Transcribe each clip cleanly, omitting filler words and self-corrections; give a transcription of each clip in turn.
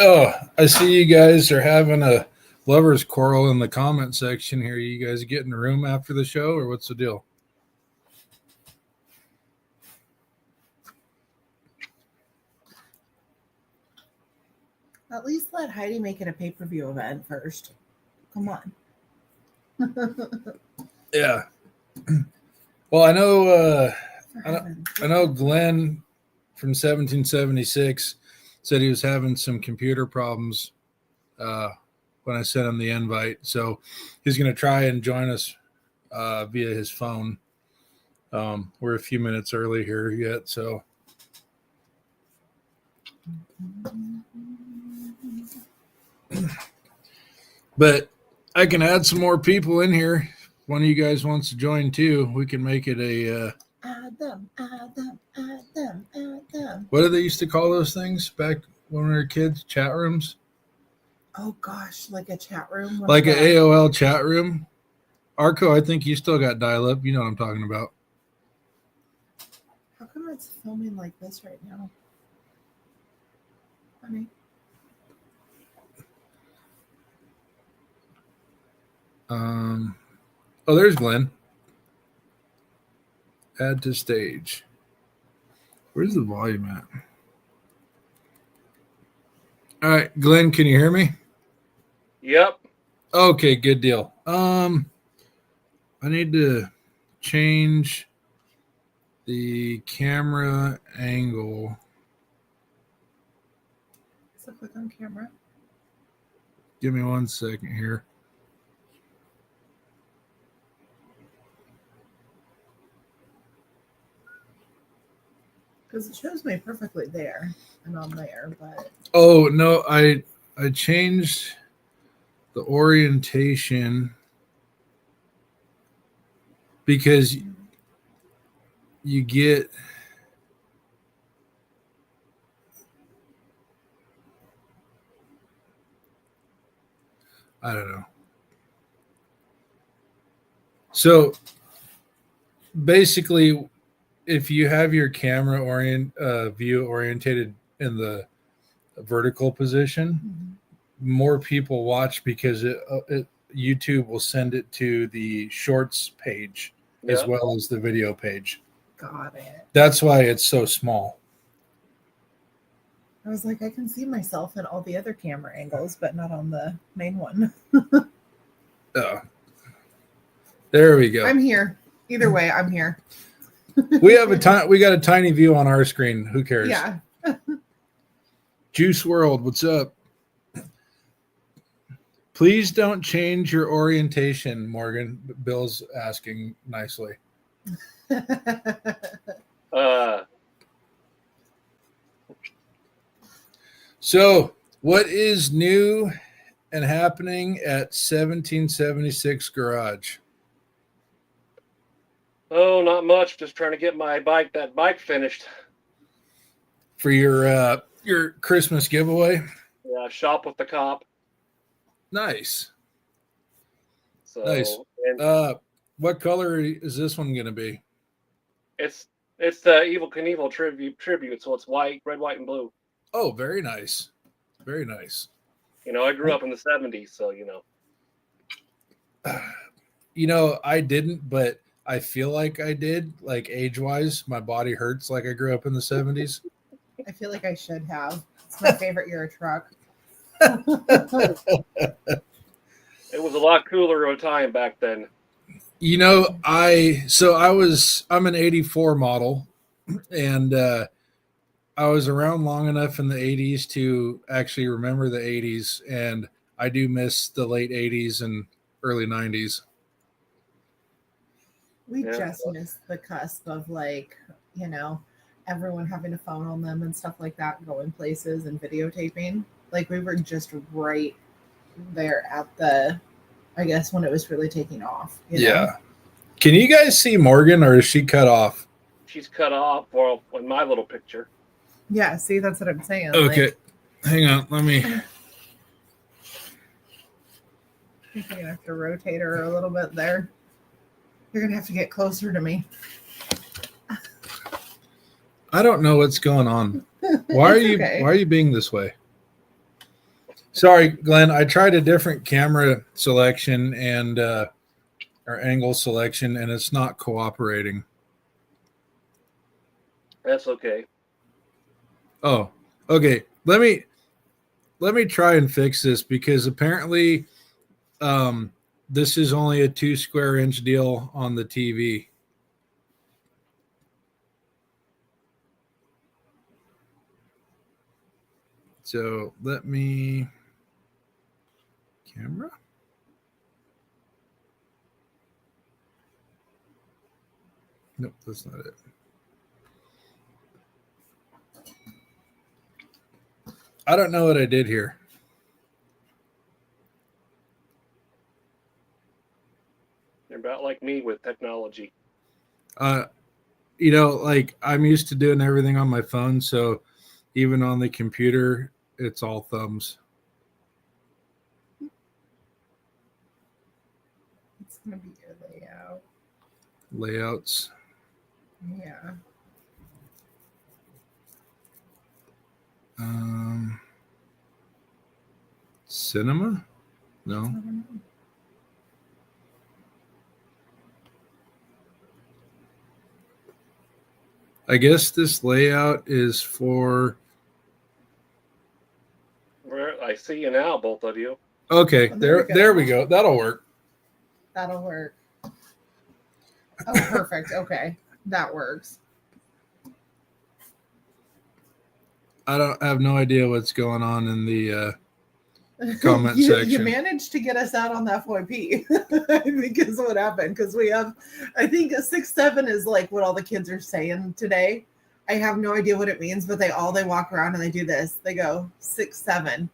Oh, I see you guys are having a lovers quarrel in the comment section here. You guys get in the room after the show, or what's the deal? At least let Heidi make it a pay-per-view event first. Come on. Yeah. Well, I know Glenn from 1776 said he was having some computer problems when I sent him the invite. So he's going to try and join us via his phone. We're a few minutes early here yet, so. But I can add some more people in here. If one of you guys wants to join too, we can make it a. Add them. What did they used to call those things back when we were kids? Chat rooms? Oh gosh, like a chat room? Like an AOL chat room? Arco, I think you still got dial-up. You know what I'm talking about. How come it's filming like this right now? Funny. Oh, there's Glenn. Add to stage. Where's the volume at? All right, Glenn, can you hear me? Yep. Okay, good deal. I need to change the camera angle. So click on camera. Give me 1 second here. Because it shows me perfectly there and on there, but Oh no, I changed the orientation because you get I don't know. So basically, if you have your camera view orientated in the vertical position, more people watch because YouTube will send it to the shorts page as well as the video page. Got it. That's why it's so small. I was like, I can see myself in all the other camera angles, but not on the main one. There we go. I'm here. Either way, I'm here. We got a tiny view on our screen. Who cares? Yeah. Juice World, what's up? Please don't change your orientation, Morgan. Bill's asking nicely. So, what is new and happening at 1776 Garage? Oh, not much. Just trying to get that bike finished. For your Christmas giveaway? Yeah, shop with the cop. Nice. So, nice. What color is this one going to be? It's the Evel Knievel tribute, so it's red, white, and blue. Oh, very nice. Very nice. I grew up in the 70s, so I didn't, but I feel like I did, like age-wise. My body hurts like I grew up in the 70s. I feel like I should have. It's my favorite Euro truck. It was a lot cooler of a time back then. I'm an 84 model, and I was around long enough in the 80s to actually remember the 80s, and I do miss the late 80s and early 90s. We just missed the cusp of everyone having a phone on them and stuff like that, going places and videotaping. Like we were just right there at I guess when it was really taking off. Yeah. Can you guys see Morgan, or is she cut off? She's cut off in my little picture. Yeah, see, that's what I'm saying. Okay. Hang on. Let me. I think I'm going to have to rotate her a little bit there. You're going to have to get closer to me. I don't know what's going on. Why are you being this way? Sorry, Glenn. I tried a different camera selection and or angle selection, and it's not cooperating. That's okay. Oh, okay. Let me try and fix this because apparently this is only a 2 square inch deal on the TV. So let me camera. Nope, that's not it. I don't know what I did here. You're about like me with technology. You know, like I'm used to doing everything on my phone, so even on the computer, it's all thumbs. It's gonna be your layout. Layouts. Yeah. Cinema? No. I don't know. I guess this layout is for. I see you now, both of you. Okay, Oh, there there we we go. That'll work. That'll work. Oh, perfect. Okay, that works. I have no idea what's going on in the comment You section. managed to get us out on that FOIP. I think is what happened because we have, I think 6-7 is like what all the kids are saying today. I have no idea what it means, but they walk around and they do this. They go 6-7,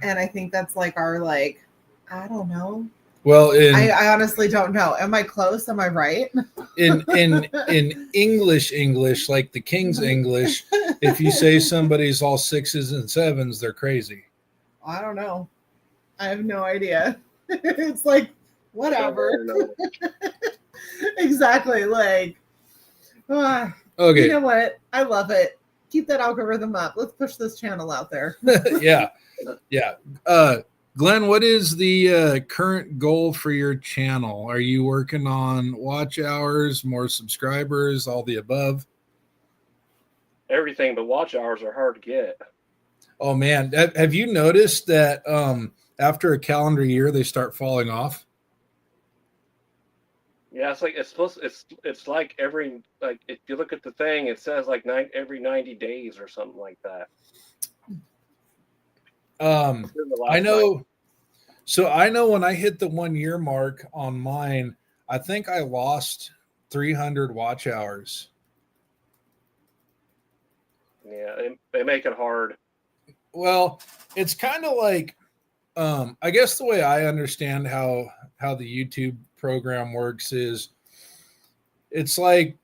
and I think that's like our like, I don't know. Well, I honestly don't know. Am I close? Am I right? in English, like the King's English, if you say somebody's all 6s and 7s, they're crazy. I don't know. I have no idea. It's like whatever. Exactly. Like, Okay. You know what? I love it. Keep that algorithm up. Let's push this channel out there. Yeah. Glenn, what is the current goal for your channel? Are you working on watch hours, more subscribers, all the above? Everything, but watch hours are hard to get. Oh man, have you noticed that after a calendar year they start falling off? Yeah, it's like it's like every, like if you look at the thing, it says like every 90 days or something like that. I know. So I know when I hit the 1 year mark on mine, I think I lost 300 watch hours. Yeah, they make it hard. Well, it's kind of like, I guess the way I understand how the YouTube program works is it's like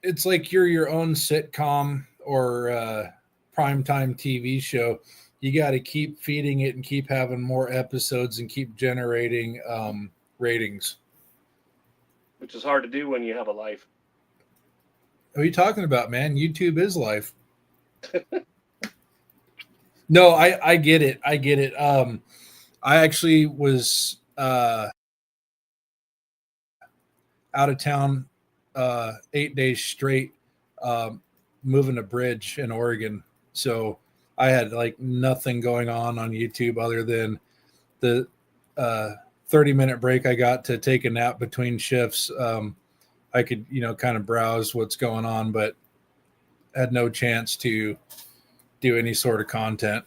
you're your own sitcom or primetime TV show. You got to keep feeding it and keep having more episodes and keep generating ratings. Which is hard to do when you have a life. What are you talking about, man? YouTube is life. No, I get it. I get it. I actually was out of town 8 days straight, moving a bridge in Oregon. So I had like nothing going on YouTube other than the 30-minute break I got to take a nap between shifts. I could, kind of browse what's going on, but had no chance to do any sort of content.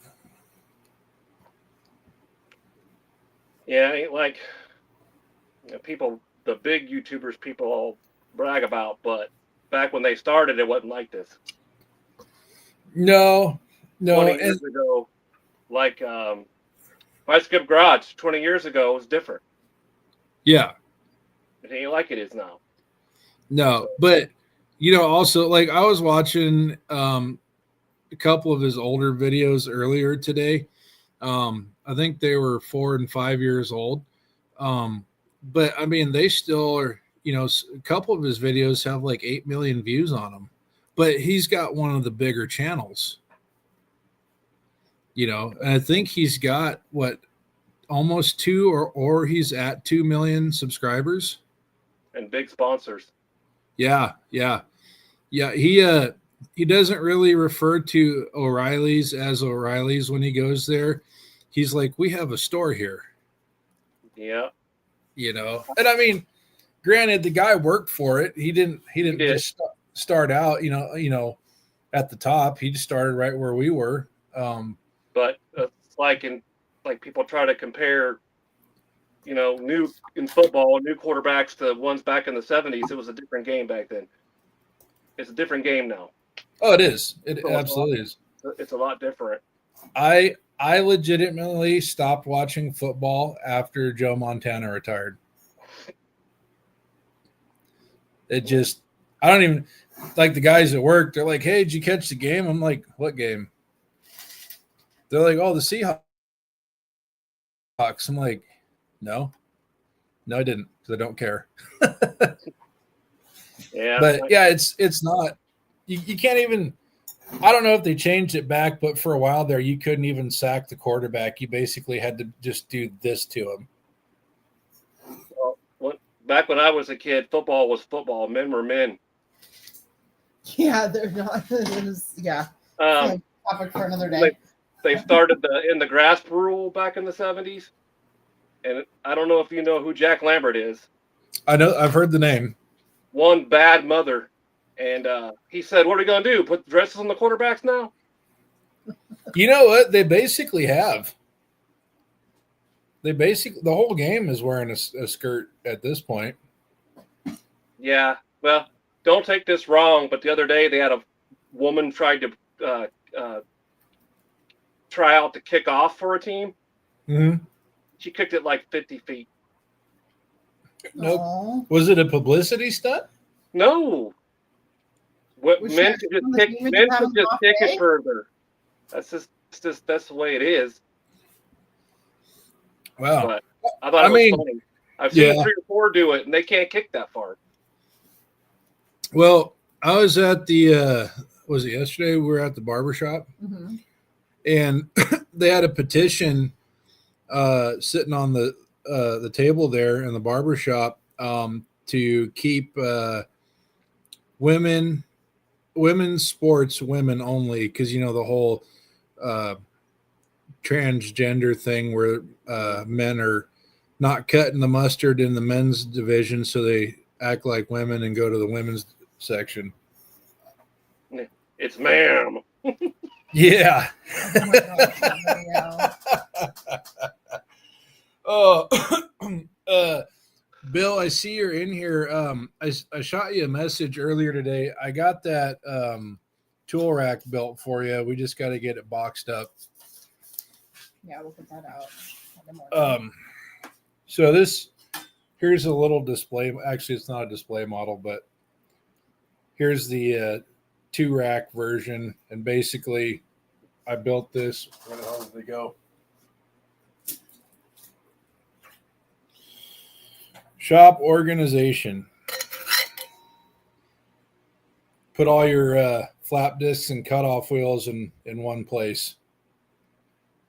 Yeah, it ain't like people, the big YouTubers people all brag about, but back when they started, it wasn't like this. No. 20 years ago, like Ice Skip Garage 20 years ago was different. Yeah. It ain't like it is now. No, but also like I was watching a couple of his older videos earlier today. I think they were 4 and 5 years old. But I mean, they still are, a couple of his videos have like 8 million views on them, but he's got one of the bigger channels. And I think he's got almost 2 or he's at 2 million subscribers. And big sponsors. Yeah. He doesn't really refer to O'Reilly's as O'Reilly's when he goes there. He's like, we have a store here. Yeah. And I mean, granted, the guy worked for it. He didn't just start out, at the top. He just started right where we were. But it's like people try to compare, new in football, new quarterbacks to ones back in the 70s. It was a different game back then. It's a different game now. Oh, it is. It absolutely is. It's a lot different. I legitimately stopped watching football after Joe Montana retired. I don't even like the guys at work. They're like, "Hey, did you catch the game?" I'm like, "What game?" They're like, "Oh, the Seahawks." I'm like, "No, I didn't, because I don't care." Yeah, but it's not. You can't even. I don't know if they changed it back, but for a while there, you couldn't even sack the quarterback. You basically had to just do this to him. Well, back when I was a kid, football was football. Men were men. Yeah, they're not. It was, yeah. Topic for another day. They started in the grasp rule back in the 70s. And I don't know if you know who Jack Lambert is. I know. I've heard the name. One bad mother. And he said, what are we going to do? Put the dresses on the quarterbacks now? You know what? They basically have. The whole game is wearing a skirt at this point. Yeah. Well, don't take this wrong, but the other day they had a woman tried to try out to kick off for a team. Mm-hmm. She kicked it like 50 feet. Nope. Was it a publicity stunt? No. Men should just kick it further. That's that's the way it is. Wow. But I thought it was funny. I've seen 3 or 4 do it, and they can't kick that far. Well, I was at was it yesterday? We were at the barbershop, and they had a petition sitting on the table there in the barbershop to keep women's sports women only, because the whole transgender thing where men are not cutting the mustard in the men's division, so they act like women and go to the women's section. It's ma'am. Yeah. Oh, Bill, I see you're in here. I shot you a message earlier today. I got that tool rack built for you. We just got to get it boxed up. Yeah, we'll put that out. So here's a little display. Actually, it's not a display model, but here's the 2-rack version. And basically, I built this. Where the hell did they go? Shop organization. Put all your flap discs and cutoff wheels in one place.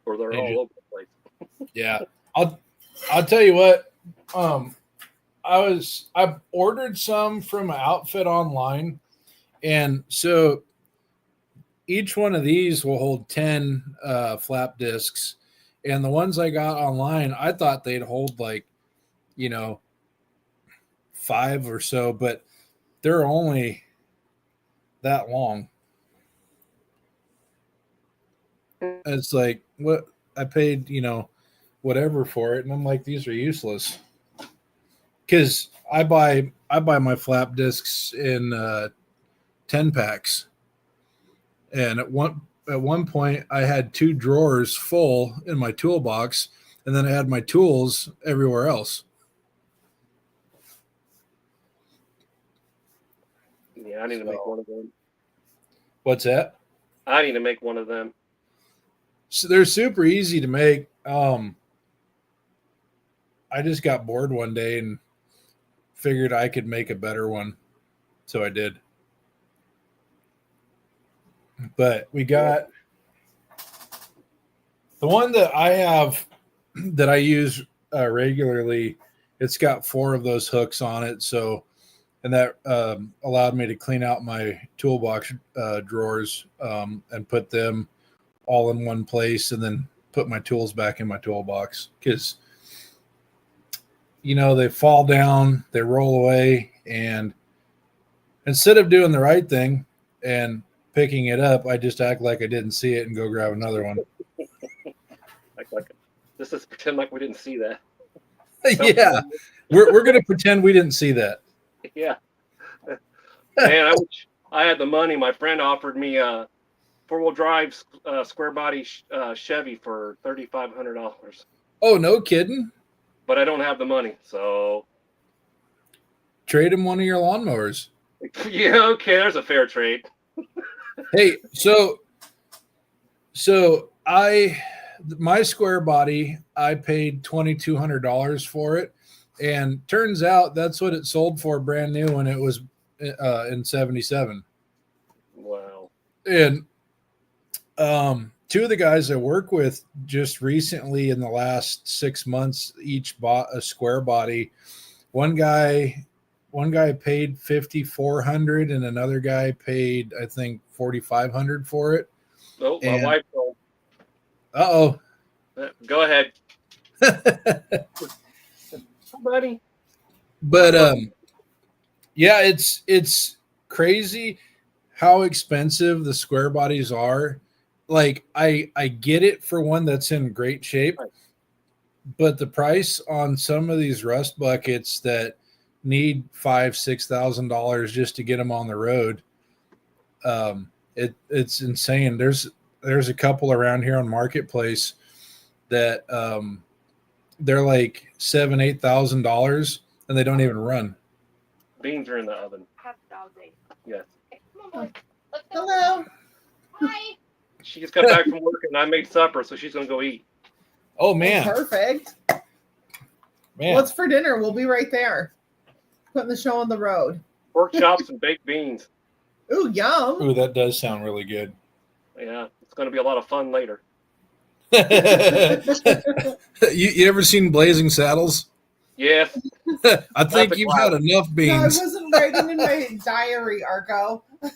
Or they're all over the place. Yeah. I'll tell you what. I ordered some from an outfit online, and so each one of these will hold 10 flap discs, and the ones I got online, I thought they'd hold 5 or so, but they're only that long. It's like, what I paid, whatever for it, and I'm like, these are useless, because I buy my flap discs in 10 packs, and at one point I had 2 drawers full in my toolbox, and then I had my tools everywhere else. Yeah, I need to make one of them. What's that? I need to make one of them. So they're super easy to make. I just got bored one day and figured I could make a better one, so I did. But we got The one that I have that I use regularly, it's got 4 of those hooks on it. So, and that allowed me to clean out my toolbox drawers and put them all in one place, and then put my tools back in my toolbox because, they fall down, they roll away, and instead of doing the right thing and picking it up, I just act like I didn't see it and go grab another one. like just to pretend like we didn't see that. Yeah, we're gonna pretend we didn't see that. Yeah. Man, I wish I had the money. My friend offered me a 4-wheel drive square body Chevy for $3,500. Oh, no kidding. But I don't have the money, so Trade him one of your lawnmowers. yeah, okay, there's a fair trade. Hey, so my square body, I paid $2,200 for it, and turns out that's what it sold for brand new when it was in 77. Wow. And 2 of the guys I work with just recently in the last 6 months each bought a square body. One guy paid $5,400 and another guy paid, I think, $4,500 for it. Oh, my wife told. Uh-oh. Go ahead. Buddy. But yeah, it's crazy how expensive the square bodies are. Like I get it for one that's in great shape, but the price on some of these rust buckets that need $5,000-$6,000 just to get them on the road, it's insane. There's a couple around here on Marketplace that they're like $7,000-$8,000 and they don't even run. Beans are in the oven. Yes. Hello. Hi. She just got back from work and I made supper, so she's gonna go eat. Oh man, Perfect. man. What's for dinner? We'll be right there. Putting the show on the road. Pork chops and baked beans. Ooh, yum. Ooh, that does sound really good. Yeah, it's gonna be a lot of fun later. you ever seen Blazing Saddles? Yes. I think you've had enough No, I beans. wasn't writing in my diary, Arco. That's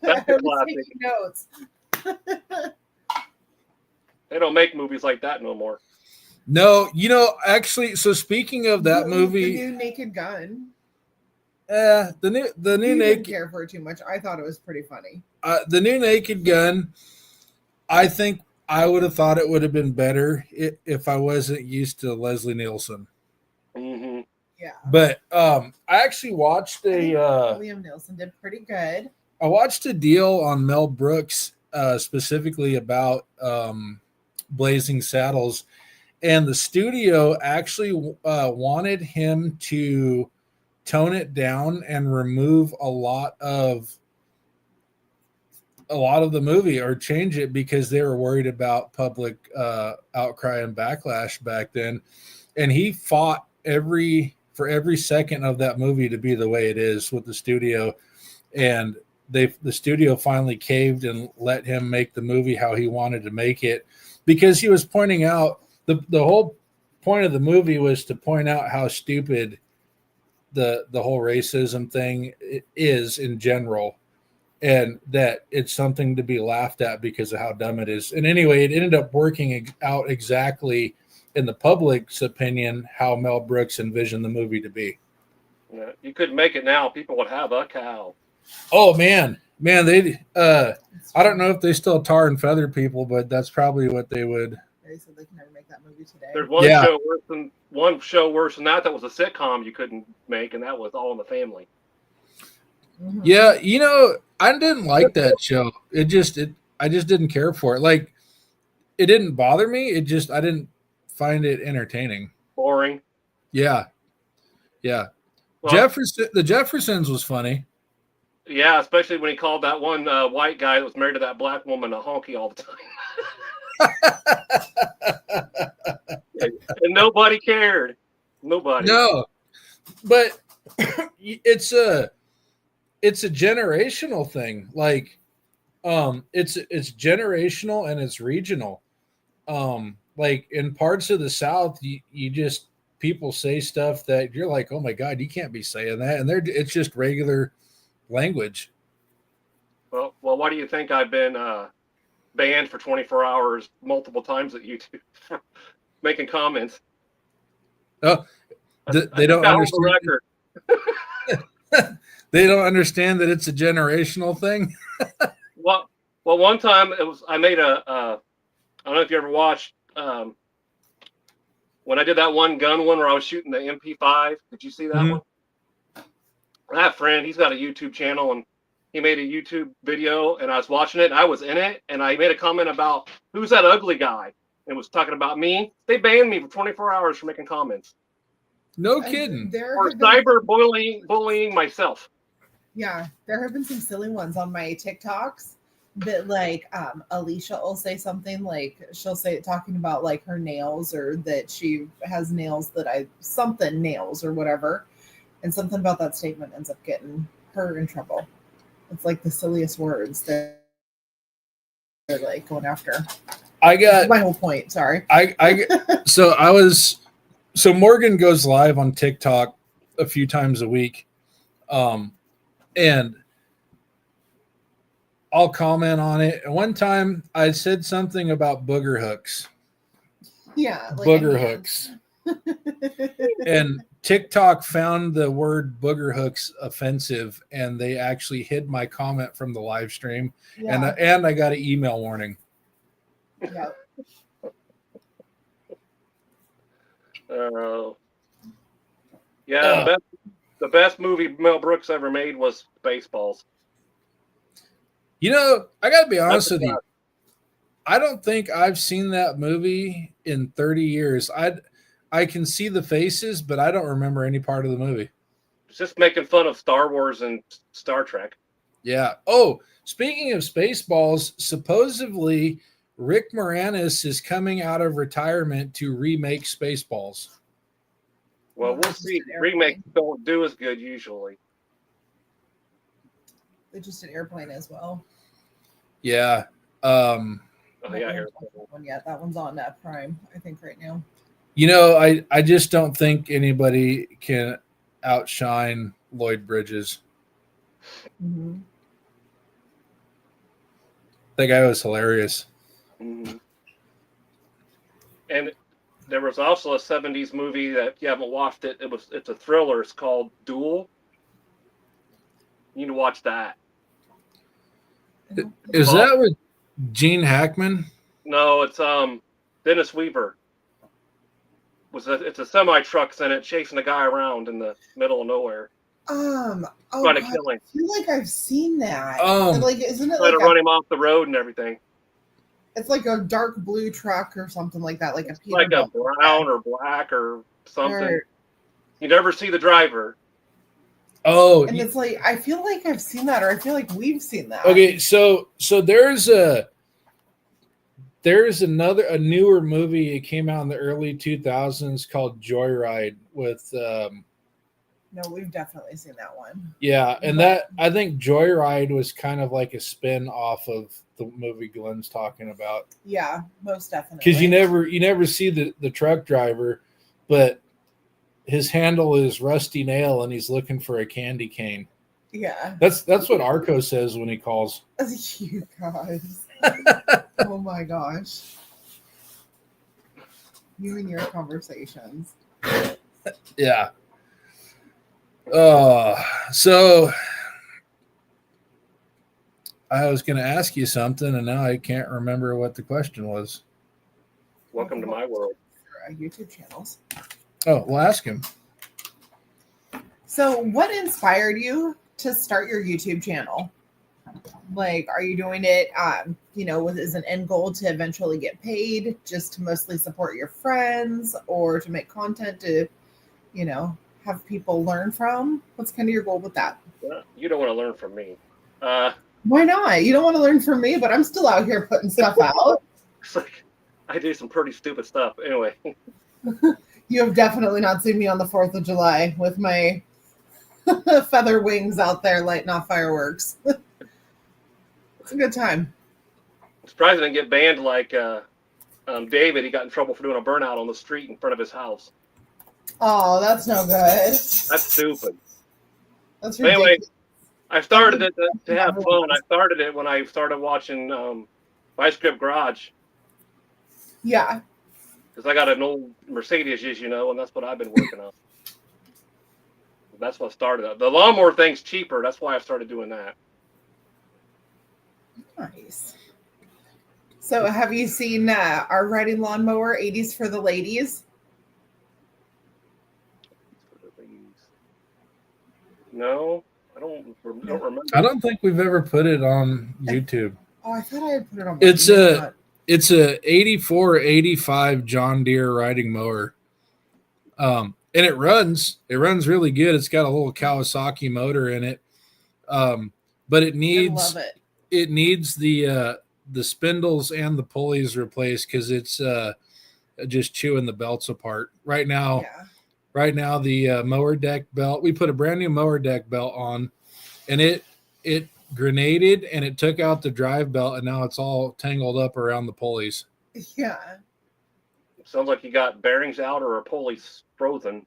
I the was classic. taking notes. They don't make movies like that no more. No, actually, so speaking of that The movie, new Naked Gun. the new You didn't Naked care for it too much. I thought it was pretty funny. the new Naked Gun, I think I would have thought it would have been better if I wasn't used to Leslie Nielsen. Mm-hmm. Yeah. But I actually watched Liam Nielsen did pretty good. I watched a deal on Mel Brooks specifically about Blazing Saddles, and the studio actually wanted him to tone it down and remove a lot of the movie or change it because they were worried about public outcry and backlash back then. And he fought for every second of that movie to be the way it is with the studio. And the studio finally caved and let him make the movie how he wanted to make it, because he was pointing out the whole point of the movie was to point out how stupid the whole racism thing is in general, and that it's something to be laughed at because of how dumb it is. And anyway, it ended up working out exactly in the public's opinion how Mel Brooks envisioned the movie to be. Yeah, you couldn't make it now. People would have a cow. Oh man, they I don't know if they still tar and feather people, but that's probably what they would. They said they can never make that movie today. There's one Yeah. show worse than that was a sitcom you couldn't make, and that was All in the Family. Mhm. Yeah, I didn't like that show. I just didn't care for it. Like, it didn't bother me. I didn't find it entertaining. Boring. Yeah. Well, The Jeffersons was funny. yeah, especially when he called that one white guy that was married to that black woman a honky all the time. And nobody cared. Nobody. No, but it's a generational thing. Like, it's generational and it's regional. Like in parts of the South, you just people say stuff that you're like, oh my God, you can't be saying that. And it's just regular language. Well, why do you think I've been banned for 24 hours multiple times at YouTube for making comments? Oh, I they think don't I hold the understand. record. They don't understand that it's a generational thing. Well, one time I made I don't know if you ever watched when I did that one gun one where I was shooting the MP5. Did you see that Mhm. one? I have a friend, he's got a YouTube channel, and he made a YouTube video, and I was watching it, and I was in it, and I made a comment about who's that ugly guy, and was talking about me. They banned me for 24 hours for making comments No kidding. There or have been, cyber bullying myself. yeah, there have been some silly ones on my TikToks that like Alicia will say something like she'll say talking about like her nails or that she has nails that something nails or whatever, and something about that statement ends up getting her in trouble. It's like the silliest words they're like going after. I got My whole point. Sorry. So Morgan goes live on TikTok a few times a week. And I'll comment on it. And one time I said something about booger hooks. Yeah, like Booger hooks. And TikTok found the word booger hooks offensive, and they actually hid my comment from the live stream. Yeah. And I got an email warning. Yeah. Yeah, the best movie Mel Brooks ever made was Spaceballs. You know, I got to be honest with you. I don't think I've seen that movie in 30 years. I can see the faces, but I don't remember any part of the movie. It's just making fun of Star Wars and Star Trek. Yeah. Oh, speaking of Spaceballs, supposedly Rick Moranis is coming out of retirement to remake Spaceballs. Well, we'll see. Remakes don't do as good usually. They just did Airplane as well. Yeah. Oh, yeah, Airplane. One yet. That one's on Prime, I think, right now. You know, I just don't think anybody can outshine Lloyd Bridges. Mm-hmm. That guy was hilarious. Mm-hmm. And there was also a 70s movie that if you haven't watched it, it's a thriller. It's called Duel. You need to watch that. Is that with Gene Hackman? No, it's Dennis Weaver. It's a semi truck's in it chasing a guy around in the middle of nowhere. Trying to kill him. I feel like I've seen that. Like, isn't it trying like to run him off the road and everything? It's like a dark blue truck or something like that, like it's like a brown or black or something. Or, you never see the driver. Oh, and it's like I feel like I've seen that, or I feel like we've seen that. Okay, so there's a newer movie. It came out in the early 2000s called Joyride with. No, we've definitely seen that one. Yeah, and that I think Joyride was kind of like a spin off of the movie Glenn's talking about. Yeah, most definitely. Because you never see the truck driver, but his handle is Rusty Nail, and he's looking for a candy cane. Yeah, that's what Arco says when he calls. You guys. Oh my gosh. You and your conversations. Yeah. So I was going to ask you something, and now I can't remember what the question was. Welcome to my world. YouTube channels. Oh, we'll ask him. So, what inspired you to start your YouTube channel? Like, are you doing it, as an end goal to eventually get paid, just to mostly support your friends, or to make content to, have people learn from? What's kind of your goal with that? You don't want to learn from me. Why not? You don't want to learn from me, but I'm still out here putting stuff out. It's like I do some pretty stupid stuff. Anyway. You have definitely not seen me on the 4th of July with my feather wings out there lighting off fireworks. It's a good time. I'm surprised I didn't get banned like David, he got in trouble for doing a burnout on the street in front of his house. Oh, that's no good. That's stupid. That's But anyway, ridiculous. I started it to have fun. I started it when I started watching Vice Grip Garage Yeah. because I got an old Mercedes, as you know, and that's what I've been working on. That's what started. The lawnmower thing's cheaper. That's why I started doing that. Nice. So, have you seen our riding lawnmower 80s for the ladies? No, I don't remember. I don't think we've ever put it on YouTube. Oh, I thought I had put it on. It's a 84, 85 John Deere riding mower. And it runs really good. It's got a little Kawasaki motor in it. But it I needs love it. it needs the spindles and the pulleys replaced because it's just chewing the belts apart. Right now, the mower deck belt, we put a brand new mower deck belt on, and it grenaded and it took out the drive belt, and now it's all tangled up around the pulleys. Yeah. Sounds like you got bearings out or a pulley frozen.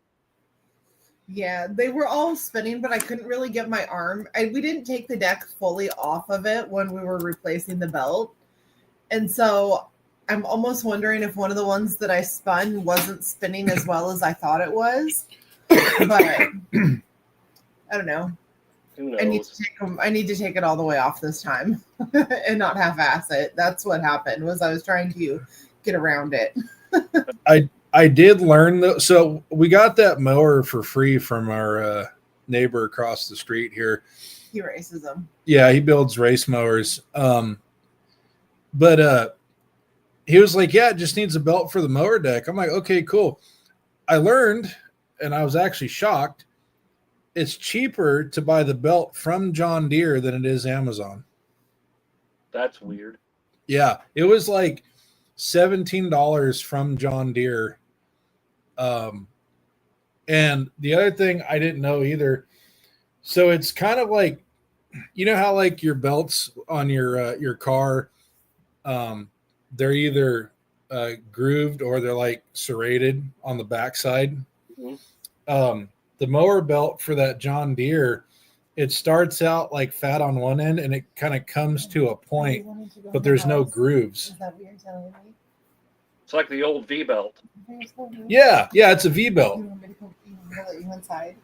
Yeah, they were all spinning, but I couldn't really get my arm. We didn't take the deck fully off of it when we were replacing the belt. And so I'm almost wondering if one of the ones that I spun wasn't spinning as well as I thought it was. But I don't know. Who knows? I need to take it all the way off this time and not half-ass it. That's what happened. Was I was trying to get around it. I did learn though. So we got that mower for free from our neighbor across the street here. He races them. Yeah, he builds race mowers. But he was like, "Yeah, it just needs a belt for the mower deck." I'm like, "Okay, cool." I learned, and I was actually shocked. It's cheaper to buy the belt from John Deere than it is Amazon. That's weird. Yeah, it was like $17 from John Deere. And the other thing I didn't know either. So it's kind of like, you know how like your belts on your car, they're either grooved or they're like serrated on the backside. Mm-hmm. The mower belt for that John Deere, it starts out like fat on one end and it kind of comes to a point, but there's no grooves. Is that what you're telling me? It's like the old V belt. Yeah, it's a V belt. You want me to let you inside?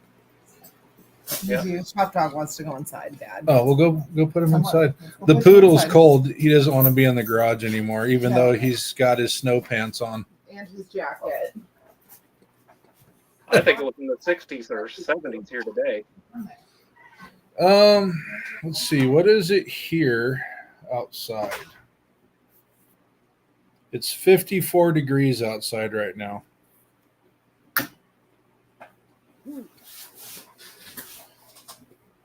Yeah. Top Dog wants to go inside, Dad. Oh, we'll go put him Come on. inside. We'll The put you poodle's inside. cold. He doesn't want to be in the garage anymore, even No. though he's got his snow pants on. And his jacket. I think it was in the 60s or 70s here today. Let's see. What is it here outside? It's 54 degrees outside right now.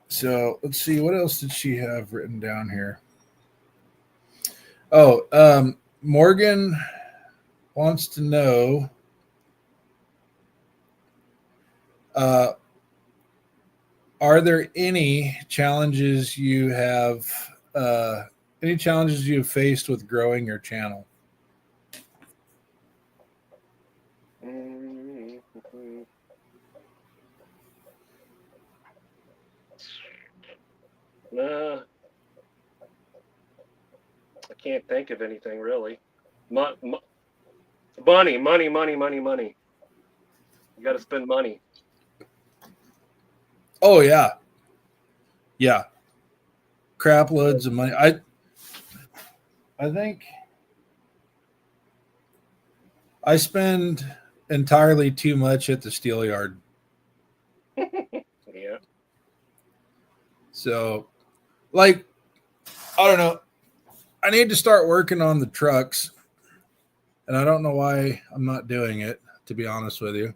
So let's see. What else did she have written down here? Oh, Morgan wants to know, are there any challenges you have faced with growing your channel? I can't think of anything really. Money. You got to spend money. Oh yeah. Crap loads of money. I think I spend entirely too much at the steel yard. Yeah. So, like, I don't know. I need to start working on the trucks, and I don't know why I'm not doing it, to be honest with you.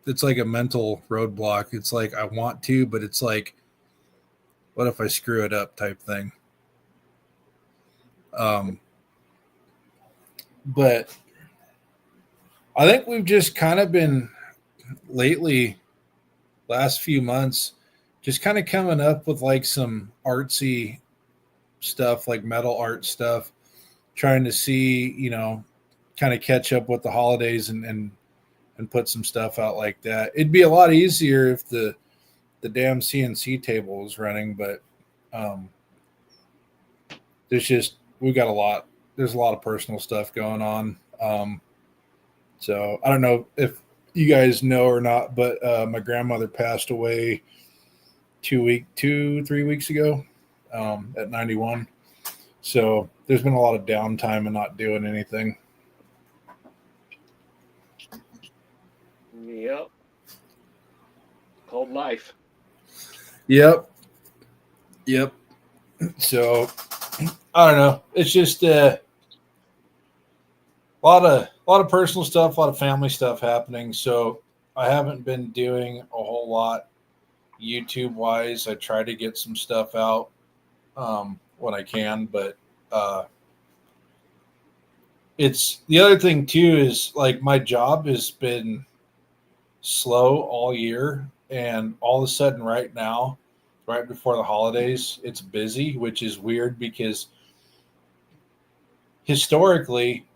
It's like a mental roadblock. It's like I want to, but it's like, what if I screw it up type thing. But I think we've just kind of been lately, last few months, just kind of coming up with like some artsy stuff, like metal art stuff, trying to see, kind of catch up with the holidays and put some stuff out like that. It'd be a lot easier if the damn CNC table was running, but there's a lot of personal stuff going on. So I don't know if you guys know or not, but my grandmother passed away 3 weeks ago at 91. So there's been a lot of downtime and not doing anything. Yep. Called life. Yep. So I don't know. It's just a lot of personal stuff, a lot of family stuff happening. So I haven't been doing a whole lot YouTube wise. I try to get some stuff out when I can, but it's the other thing too is like my job has been slow all year, and all of a sudden right now, right before the holidays, it's busy, which is weird because historically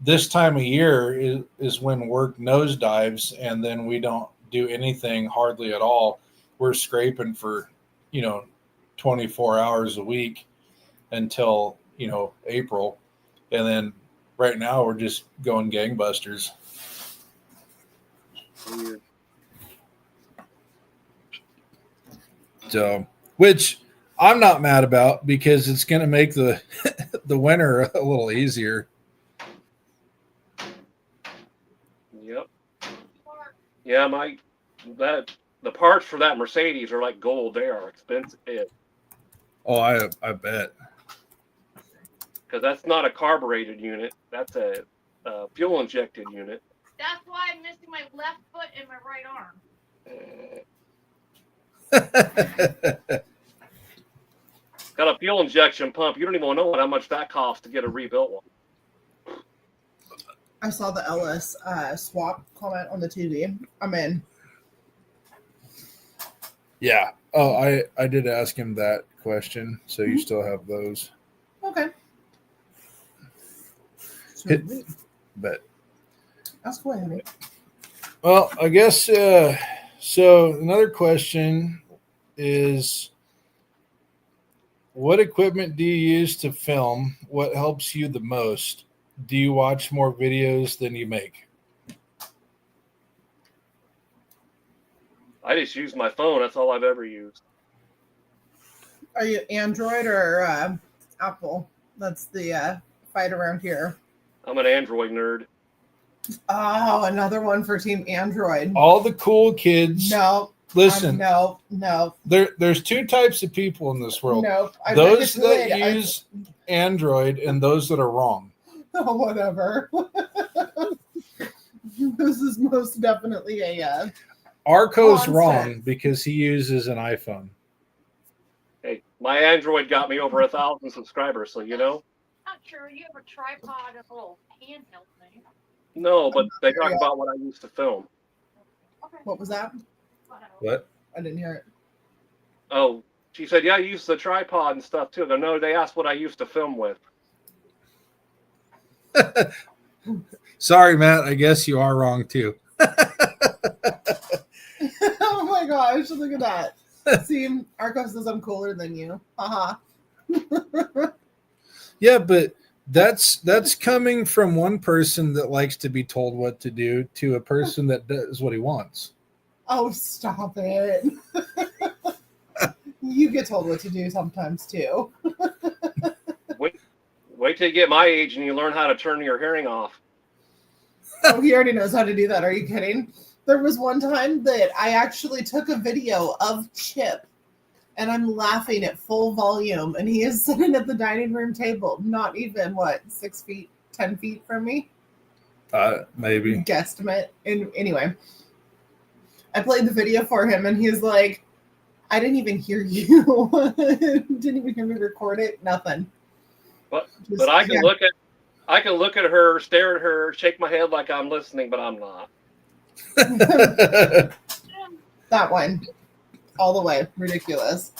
this time of year is when work nosedives, and then we don't do anything hardly at all. We're scraping for 24 hours a week until April, and then right now we're just going gangbusters. Weird. So, which I'm not mad about because it's going to make the winter a little easier. Yep. Yeah, the parts for that Mercedes are like gold. They are expensive. Oh, I bet. Because that's not a carbureted unit. That's a fuel injected unit. That's why I'm missing my left foot and my right arm. Got a fuel injection pump. You don't even know how much that costs to get a rebuilt one. I saw the Ellis swap comment on the TV. I'm in. Yeah. Oh, I did ask him that question. So you still have those. Okay. But Ask away, honey. well, I guess so another question is, what equipment do you use to film? What helps you the most? Do you watch more videos than you make? I just use my phone. That's all I've ever used. Are you Android or Apple? That's the fight around here. I'm an Android nerd. Oh, another one for Team Android. All the cool kids. No. Listen. No. There's two types of people in this world. No. Those that use Android and those that are wrong. Oh, whatever. This is most definitely a Arco's Constant. wrong because he uses an iPhone. Hey, my Android got me over 1,000 subscribers, so Not sure. You have a tripod and a little handheld thing. No, but they talk about what I used to film. Okay. What was that? What? I didn't hear it. Oh, she said, yeah, I use the tripod and stuff too. No, they asked what I used to film with. Sorry, Matt. I guess you are wrong too. Oh my gosh, look at that. See, Arco says I'm cooler than you. Haha. Yeah, but that's coming from one person that likes to be told what to do to a person that does what he wants. Oh, stop it. You get told what to do sometimes too. Wait till you get my age and you learn how to turn your hearing off. Oh, he already knows how to do that. Are you kidding? There was one time that I actually took a video of Chip and I'm laughing at full volume and he is sitting at the dining room table, not even 6 feet, 10 feet from me? Maybe. Guesstimate. And anyway, I played the video for him and he's like, I didn't even hear you. Didn't even hear me record it. Nothing. But I can look at her, stare at her, shake my head like I'm listening, but I'm not. That one. All the way. Ridiculous.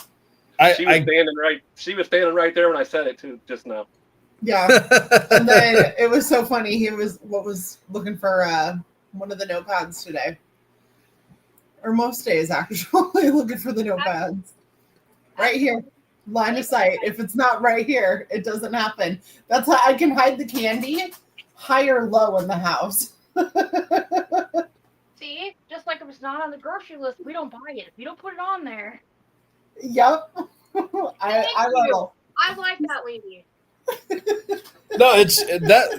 She was standing right there when I said it too just now. Yeah. And then it was so funny. He was looking for one of the notepads today. Or most days actually looking for the notepads. Right here. Line of sight. If it's not right here, it doesn't happen. That's how I can hide the candy high or low in the house. See, just like if it's not on the grocery list, we don't buy it. If you don't put it on there, Yep. I will. I like that lady. No,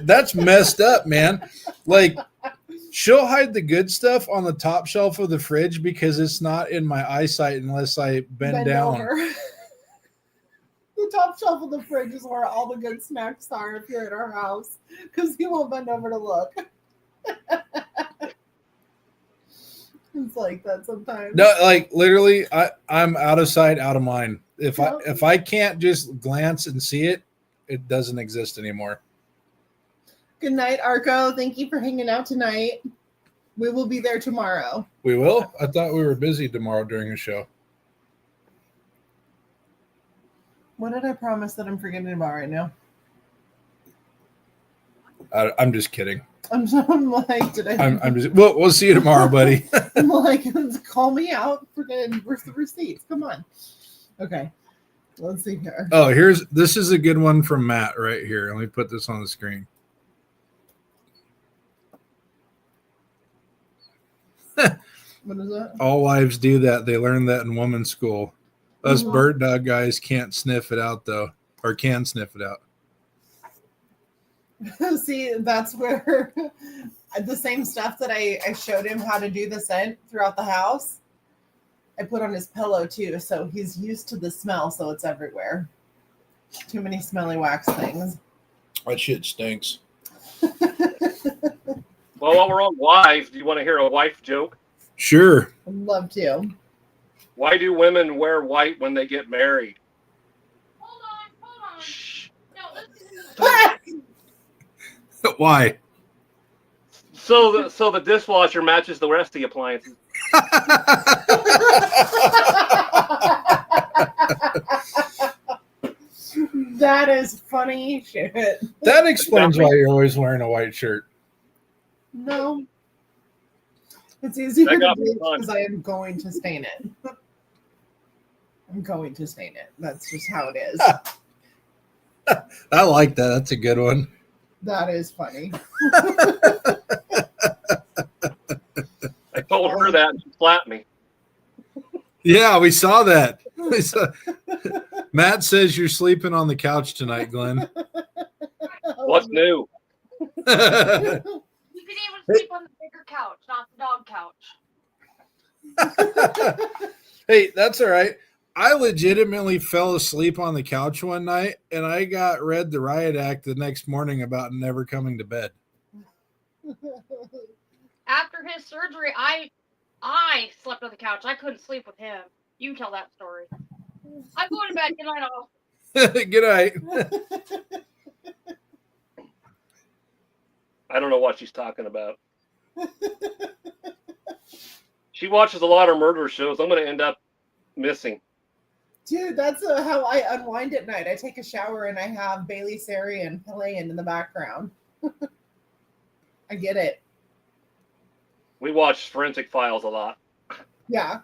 that's messed up, man. Like, she'll hide the good stuff on the top shelf of the fridge because it's not in my eyesight unless I bend down. Over. The top shelf of the fridge is where all the good snacks are if you're at our house, because he won't bend over to look. It's like that sometimes. No, like literally, I'm out of sight, out of mind. If I can't just glance and see it, it doesn't exist anymore. Good night, Arco. Thank you for hanging out tonight. We will be there tomorrow. We will? I thought we were busy tomorrow during the show. What did I promise that I'm forgetting about right now? I'm just kidding. I'm like, did I? I'm just. We'll see you tomorrow, buddy. I'm like, call me out. Freaking, where's the receipts? Come on. Okay, let's see here. Oh, this is a good one from Matt right here. Let me put this on the screen. What is that? All wives do that. They learn that in women's school. Us Mhm. bird dog guys can't sniff it out though, or can sniff it out. See, that's where the same stuff that I showed him how to do the scent throughout the house, I put on his pillow too. So he's used to the smell, so it's everywhere. Too many smelly wax things. That shit stinks. Well, while we're on wives, do you want to hear a wife joke? Sure. I'd love to. Why do women wear white when they get married? Hold on. Shh. No, listen. Why? So the dishwasher matches the rest of the appliances. That is funny shit. That explains why you're always wearing a white shirt. No. It's easier That to got me bleach fun. because I am going to stain it. I'm going to stain it. That's just how it is. I like that. That's a good one. That is funny. I told her that and she slapped me. Yeah, we saw that. Matt says you're sleeping on the couch tonight, Glenn. What's new? You've been able to sleep on the bigger couch, not the dog couch. Hey, that's all right. I legitimately fell asleep on the couch one night, and I got read the riot act the next morning about never coming to bed. After his surgery, I slept on the couch. I couldn't sleep with him. You tell that story. I'm going to bed. Good night, all. Good night. I don't know what she's talking about. She watches a lot of murder shows. I'm going to end up missing. Dude, that's how I unwind at night. I take a shower and I have Bailey Sarian playing in the background. I get it. We watch Forensic Files a lot. Yeah.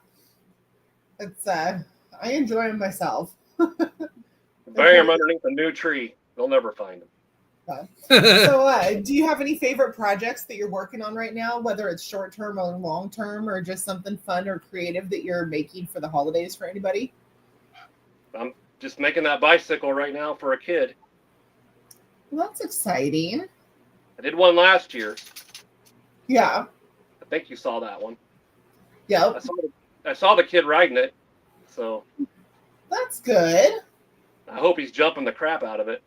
It's I enjoy it myself. Bury him underneath a new tree. They'll never find him. So do you have any favorite projects that you're working on right now, whether it's short term or long term, or just something fun or creative that you're making for the holidays for anybody? I'm just making that bicycle right now for a kid. Well, that's exciting. I did one last year. Yeah. I think you saw that one. Yep. I saw the kid riding it, so That's good. I hope he's jumping the crap out of it.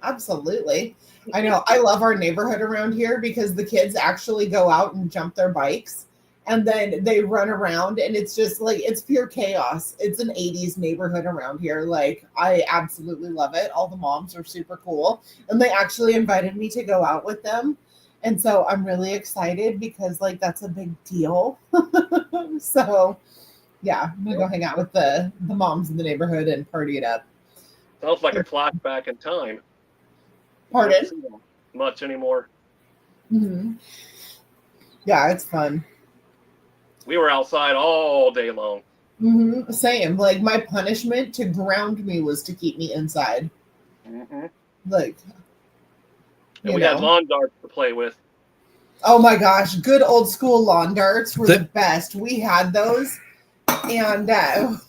Absolutely. I know. I love our neighborhood around here because the kids actually go out and jump their bikes and then they run around and it's just like, it's pure chaos. It's an 80s neighborhood around here. Like, I absolutely love it. All the moms are super cool and they actually invited me to go out with them. And so I'm really excited because like, that's a big deal. So yeah, I'm going to go hang out with the moms in the neighborhood and party it up. Sounds like a flashback in time. Pardon? don't see them much anymore. Hmm. Yeah, it's fun. We were outside all day long. Same. Like my punishment to ground me was to keep me inside. Mm-hmm. Like, And you we had know. lawn darts to play with. Oh my gosh, good old school lawn darts were The- the best. We had those, and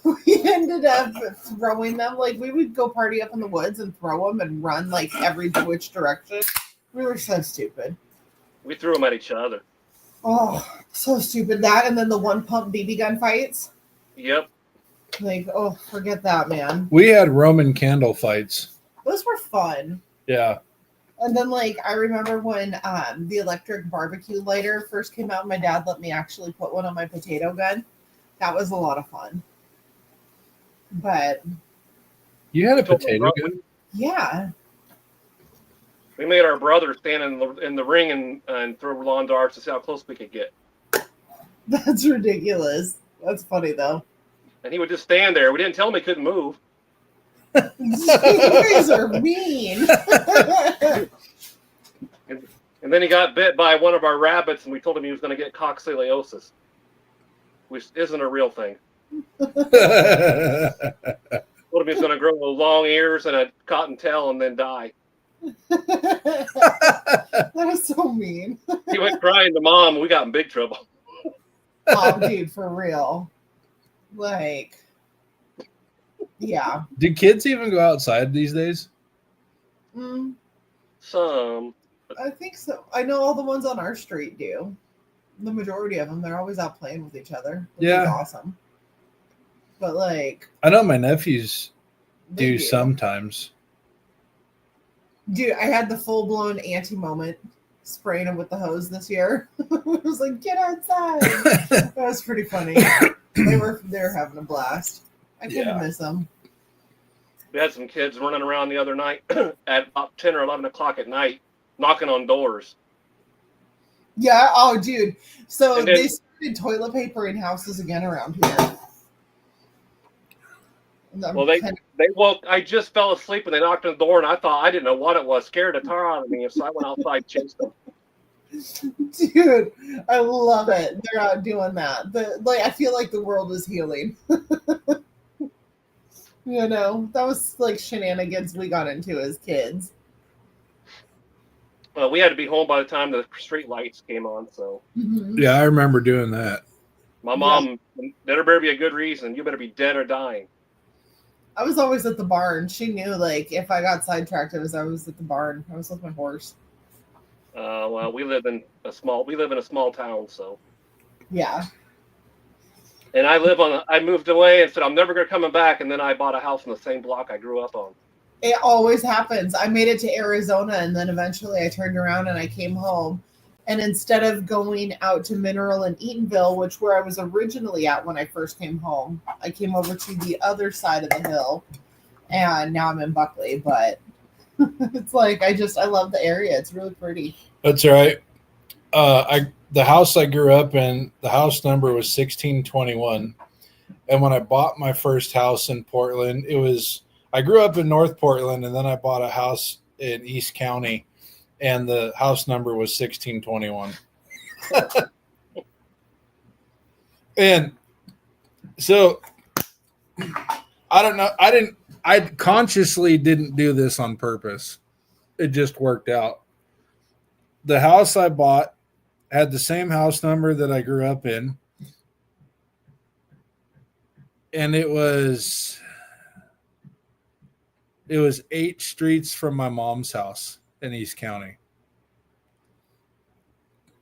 we ended up throwing them. Like we would go party up in the woods and throw them and run like every which direction. We were so stupid. We threw them at each other. Oh, so stupid. That and then the one pump BB gun fights. Yep. Like, oh, forget that, man. We had Roman candle fights. Those were fun. Yeah. And then, like, I remember when the electric barbecue lighter first came out, my dad let me actually put one on my potato gun. That was a lot of fun. But, You had a So, potato gun? yeah. We made our brother stand in the ring and throw lawn darts to see how close we could get. That's ridiculous. That's funny, though. And he would just stand there. We didn't tell him he couldn't move. You guys are mean. And then he got bit by one of our rabbits, and we told him he was going to get coccidiosis, which isn't a real thing. Told him he was going to grow long ears and a cotton tail and then die. That is so mean. He went crying to mom. We got in big trouble. Oh, dude, for real. Like, yeah. Do kids even go outside these days? Some. I think so. I know all the ones on our street do. The majority of them, they're always out playing with each other. Which Yeah. is awesome. But like, I know my nephews they do sometimes. Dude, I had the full blown auntie moment spraying them with the hose this year. I was like, get outside. That was pretty funny. They were having a blast. I couldn't Yeah. miss them. We had some kids running around the other night at about 10 or 11 o'clock at night, knocking on doors. Yeah. Oh, dude. So And then- they started toilet paper in houses again around here. And I'm Well, they kind woke. I just fell asleep and they knocked on the door, and I thought I didn't know what it was. Scared the tar out of me, so I went outside and chased them. Dude, I love it. They're out doing that. I feel like the world is healing. You know, that was like shenanigans we got into as kids. We had to be home by the time the street lights came on. So Mhm. Yeah, I remember doing that. my mom, there better be a good reason. You better be dead or dying. I was always at the barn. She knew, like, if I got sidetracked, I was at the barn. I was with my horse. Well, we live in a small town, so. Yeah. And I moved away and said I'm never gonna coming back, and then I bought a house in the same block I grew up on. It always happens. I made it to Arizona, and then eventually I turned around and I came home. And instead of going out to Mineral and Eatonville, which where I was originally at when I first came home, I came over to the other side of the hill, and now I'm in Buckley. But it's like I love the area. It's really pretty. That's all right. The house I grew up in, the house number was 1621. And when I bought my first house in Portland, I grew up in North Portland, and then I bought a house in East County, and the house number was 1621. And so I don't know. I consciously didn't do this on purpose. It just worked out. The house I bought had the same house number that I grew up in. And it was 8 streets from my mom's house in East County.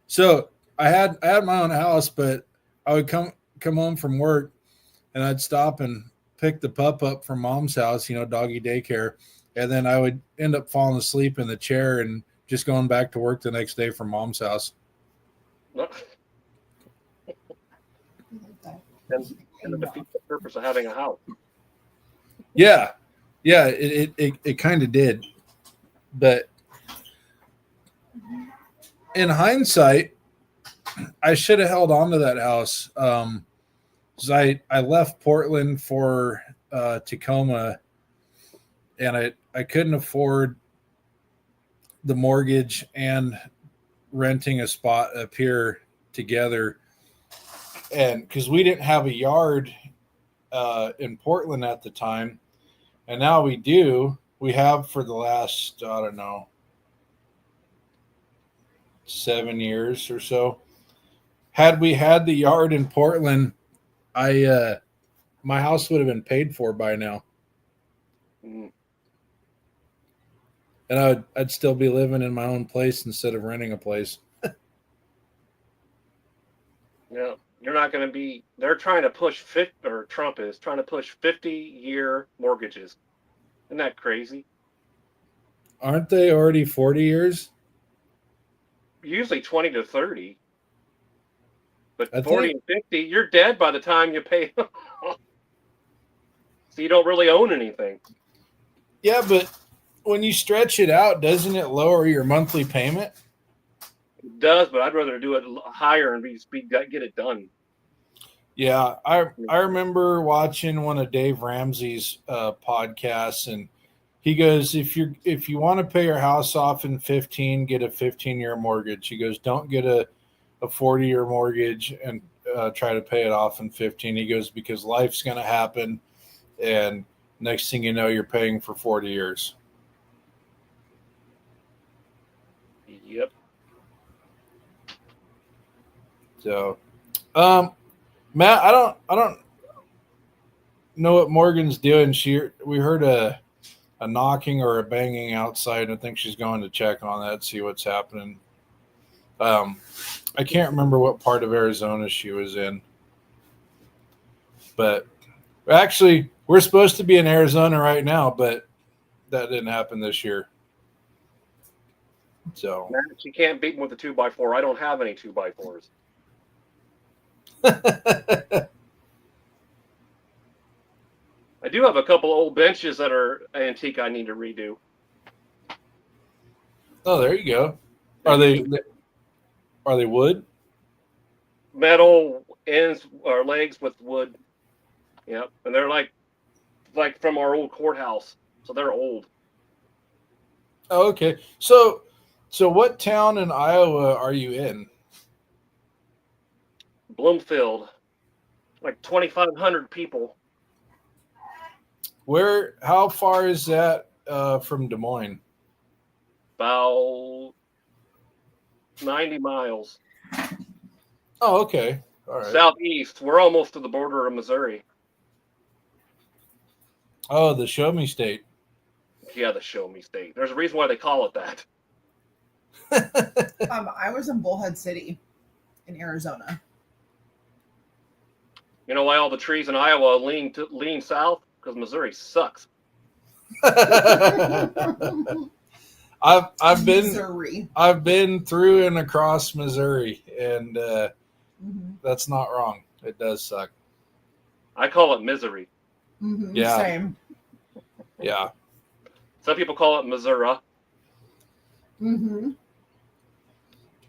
So I had my own house, but I would come home from work and I'd stop and pick the pup up from mom's house, doggy daycare. And then I would end up falling asleep in the chair and just going back to work the next day from mom's house. And to defeat the purpose of having a house. Yeah. It kind of did. But in hindsight, I should have held on to that house. 'Cause I left Portland for Tacoma, and I couldn't afford the mortgage and renting a spot up here together, and because we didn't have a yard in Portland at the time, and now we do. We have for the last, I don't know, 7 years or so. Had we had the yard in Portland, my house would have been paid for by now, Mm. and I'd still be living in my own place instead of renting a place. No, you're not going to be. They're trying to push 50, or Trump is trying to push 50-year mortgages. Isn't that crazy? Aren't they already 40 years? Usually 20 to 30. But I 40 think- and 50, you're dead by the time you pay. So you don't really own anything. Yeah, but when you stretch it out, doesn't it lower your monthly payment? It does, but I'd rather do it higher and get it done. Yeah, I remember watching one of Dave Ramsey's podcasts, and he goes, if you want to pay your house off in 15, get a 15-year mortgage. He goes, don't get a 40-year mortgage and try to pay it off in 15. He goes, because life's going to happen, and next thing you know, you're paying for 40 years. Yep. So, Matt, I don't know what Morgan's doing. We heard a knocking or a banging outside. I think she's going to check on that, see what's happening. I can't remember what part of Arizona she was in, but actually, we're supposed to be in Arizona right now, but that didn't happen this year. So Man, she can't beat me with a 2x4. I don't have any 2x4s. I do have a couple old benches that are antique I need to redo. Oh, there you go. Are they wood? Metal ends or legs with wood. Yep. And they're like from our old courthouse. So they're old. Oh, okay. So what town in Iowa are you in? Bloomfield. Like 2,500 people. How far is that from Des Moines? About 90 miles. Oh, okay. All right. Southeast. We're almost to the border of Missouri. Oh, the Show Me State. Yeah, the Show Me State. There's a reason why they call it that. I was in Bullhead City in Arizona. You know why all the trees in Iowa lean south? Because Missouri sucks. I've been Missouri. I've been through and across Missouri, and that's not wrong. It does suck. I call it misery. Yeah. Same. Yeah. Some people call it Missouri. Mm-hmm.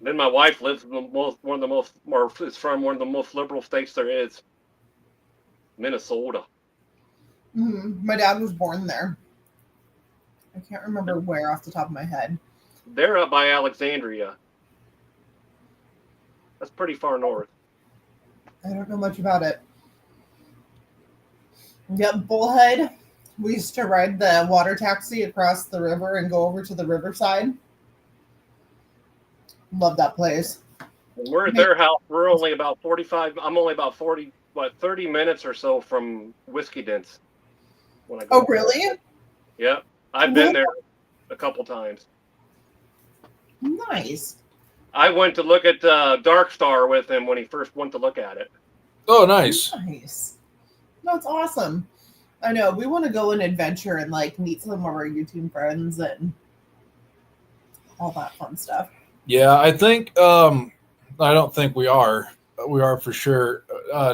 Then my wife lives in is from one of the most liberal states there is, Minnesota. Mm-hmm. My dad was born there. I can't remember where off the top of my head. They're up by Alexandria. That's pretty far north. I don't know much about it. Yep, Bullhead. We used to ride the water taxi across the river and go over to the riverside. Love that place. When we're at their house. We're only about 45. I'm only about 30 minutes or so from Whiskey Dents. When I go Oh, there. really? Yep. I've been there a couple times. Nice. I went to look at Dark Star with him when he first went to look at it. Oh, nice. Nice. That's awesome. I know. We want to go on adventure and like meet some of our YouTube friends and all that fun stuff. Yeah, I think I don't think we are. We are for sure.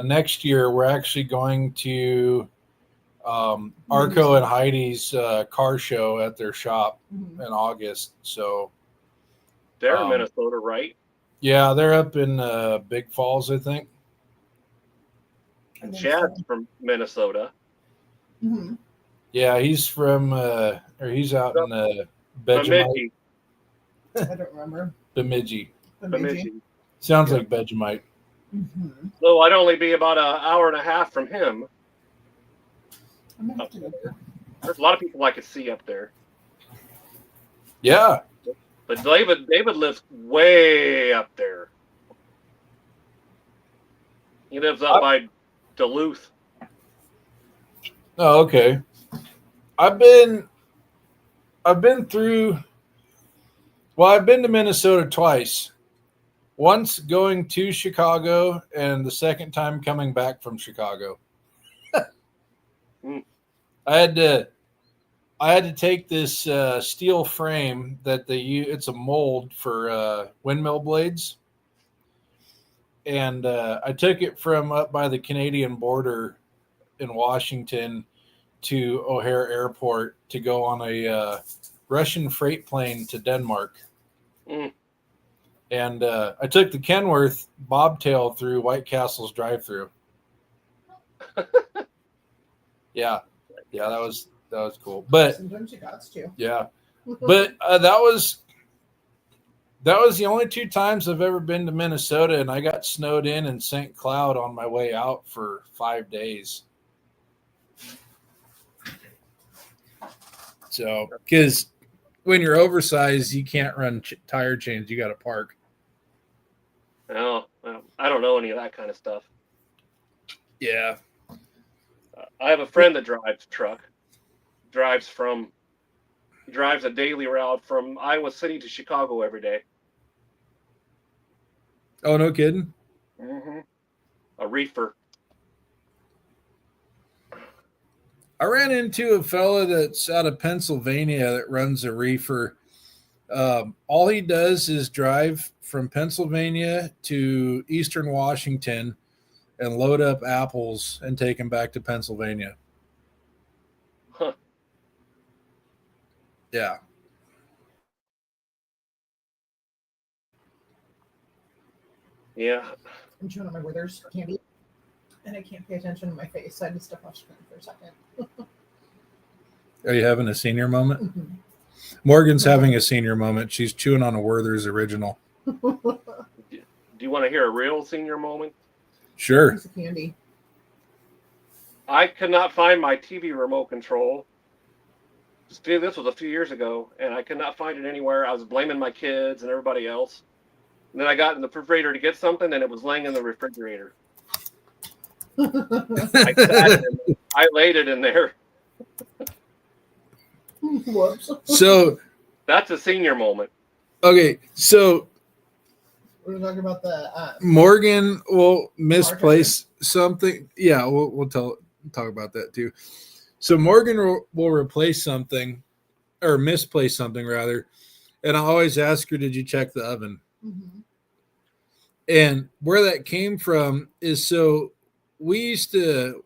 Next year, we're actually going to Arco and Heidi's car show at their shop Mhm. in August. So They're in Minnesota, right? yeah, they're up in Big Falls, I think. I think Chad's so. from Minnesota. Mhm. Yeah, he's from or he's out in From Vegemite. Mickey. I don't remember. Bemidji. Bemidji. Sounds Yeah. like Vegemite. Mm-hmm. So I'd only be about an hour and a half from him. I'm gonna have to go there. There's a lot of people I could see up there. Yeah. But David lives way up there. He lives up by Duluth. Oh, okay. I've been through. Well, I've been to Minnesota twice. Once going to Chicago, and the second time coming back from Chicago. Mm. I had to take this steel frame that they use. It's a mold for windmill blades, and I took it from up by the Canadian border in Washington to O'Hare Airport to go on a Russian freight plane to Denmark. Mm. And I took the Kenworth bobtail through White Castle's drive-through. Yeah, that was cool. But Sometimes you got to. yeah, but that was the only 2 times I've ever been to Minnesota, and I got snowed in St. Cloud on my way out for 5 days. So, because when you're oversized, you can't run tire chains. You got to park. No, I don't know any of that kind of stuff. Yeah. I have a friend that drives a truck. Drives a daily route from Iowa City to Chicago every day. Oh, no kidding. Mm-hmm. A reefer. I ran into a fella that's out of Pennsylvania that runs a reefer. All he does is drive from Pennsylvania to Eastern Washington and load up apples and take them back to Pennsylvania. Huh. Yeah. Yeah. I'm chewing on my Withers candy, and I can't pay attention to my face. So I had to step off screen for a second. Are you having a senior moment? Mhm. Morgan's having a senior moment. She's chewing on a Werther's original. Do you want to hear a real senior moment? Sure. Piece of candy. I could not find my TV remote control. This was a few years ago, and I could not find it anywhere. I was blaming my kids and everybody else. And then I got in the refrigerator to get something, and it was laying in the refrigerator. I laid it in there. Whoops. So, That's a senior moment. okay. So We're talking about the Morgan will misplace something. Yeah, we'll talk about that too. So Morgan will replace something or misplace something rather, and I always ask her, "Did you check the oven?" mhm. And where that came from is so we used to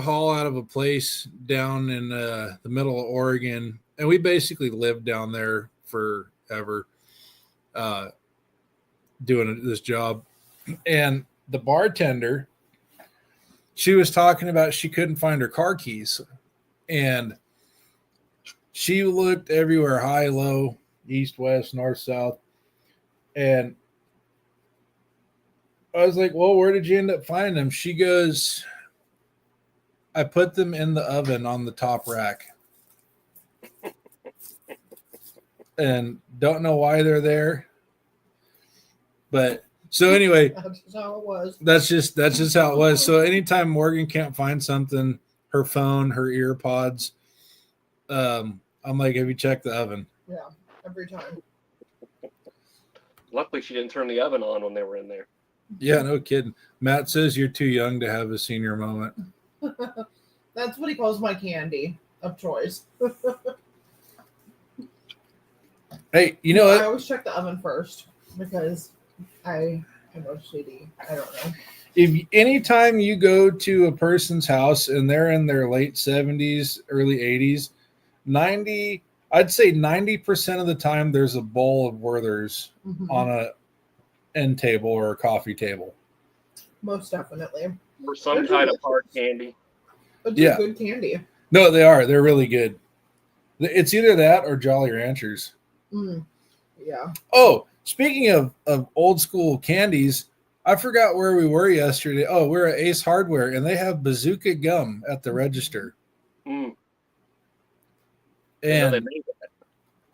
haul out of a place down in the middle of Oregon, and we basically lived down there forever. Doing this job, and the bartender, she was talking about she couldn't find her car keys, and she looked everywhere, high, low, east, west, north, south, and I was like, well, where did you end up finding them? She goes, I put them in the oven on the top rack, and don't know why they're there. But so anyway, That's just how it was. that's just how it was. So anytime Morgan can't find something, her phone, her ear pods, I'm like, have you checked the oven? Yeah, every time. Luckily, she didn't turn the oven on when they were in there. Yeah, no kidding. Matt says you're too young to have a senior moment. That's what he calls my candy of choice. Hey, you know I what? always check the oven first because I'm OCD. I don't know. If anytime you go to a person's house and they're in their late 70s, early 80s, I'd say 90% of the time there's a bowl of Werther's Mhm. on a end table or a coffee table. Most definitely. Or some kind of hard candy. But Yeah. good candy. No, they are. They're really good. It's either that or Jolly Ranchers. Yeah. Oh, speaking of old school candies, I forgot where we were yesterday. Oh, we're at Ace Hardware, and they have Bazooka gum at the register. Mm. I know they And made that.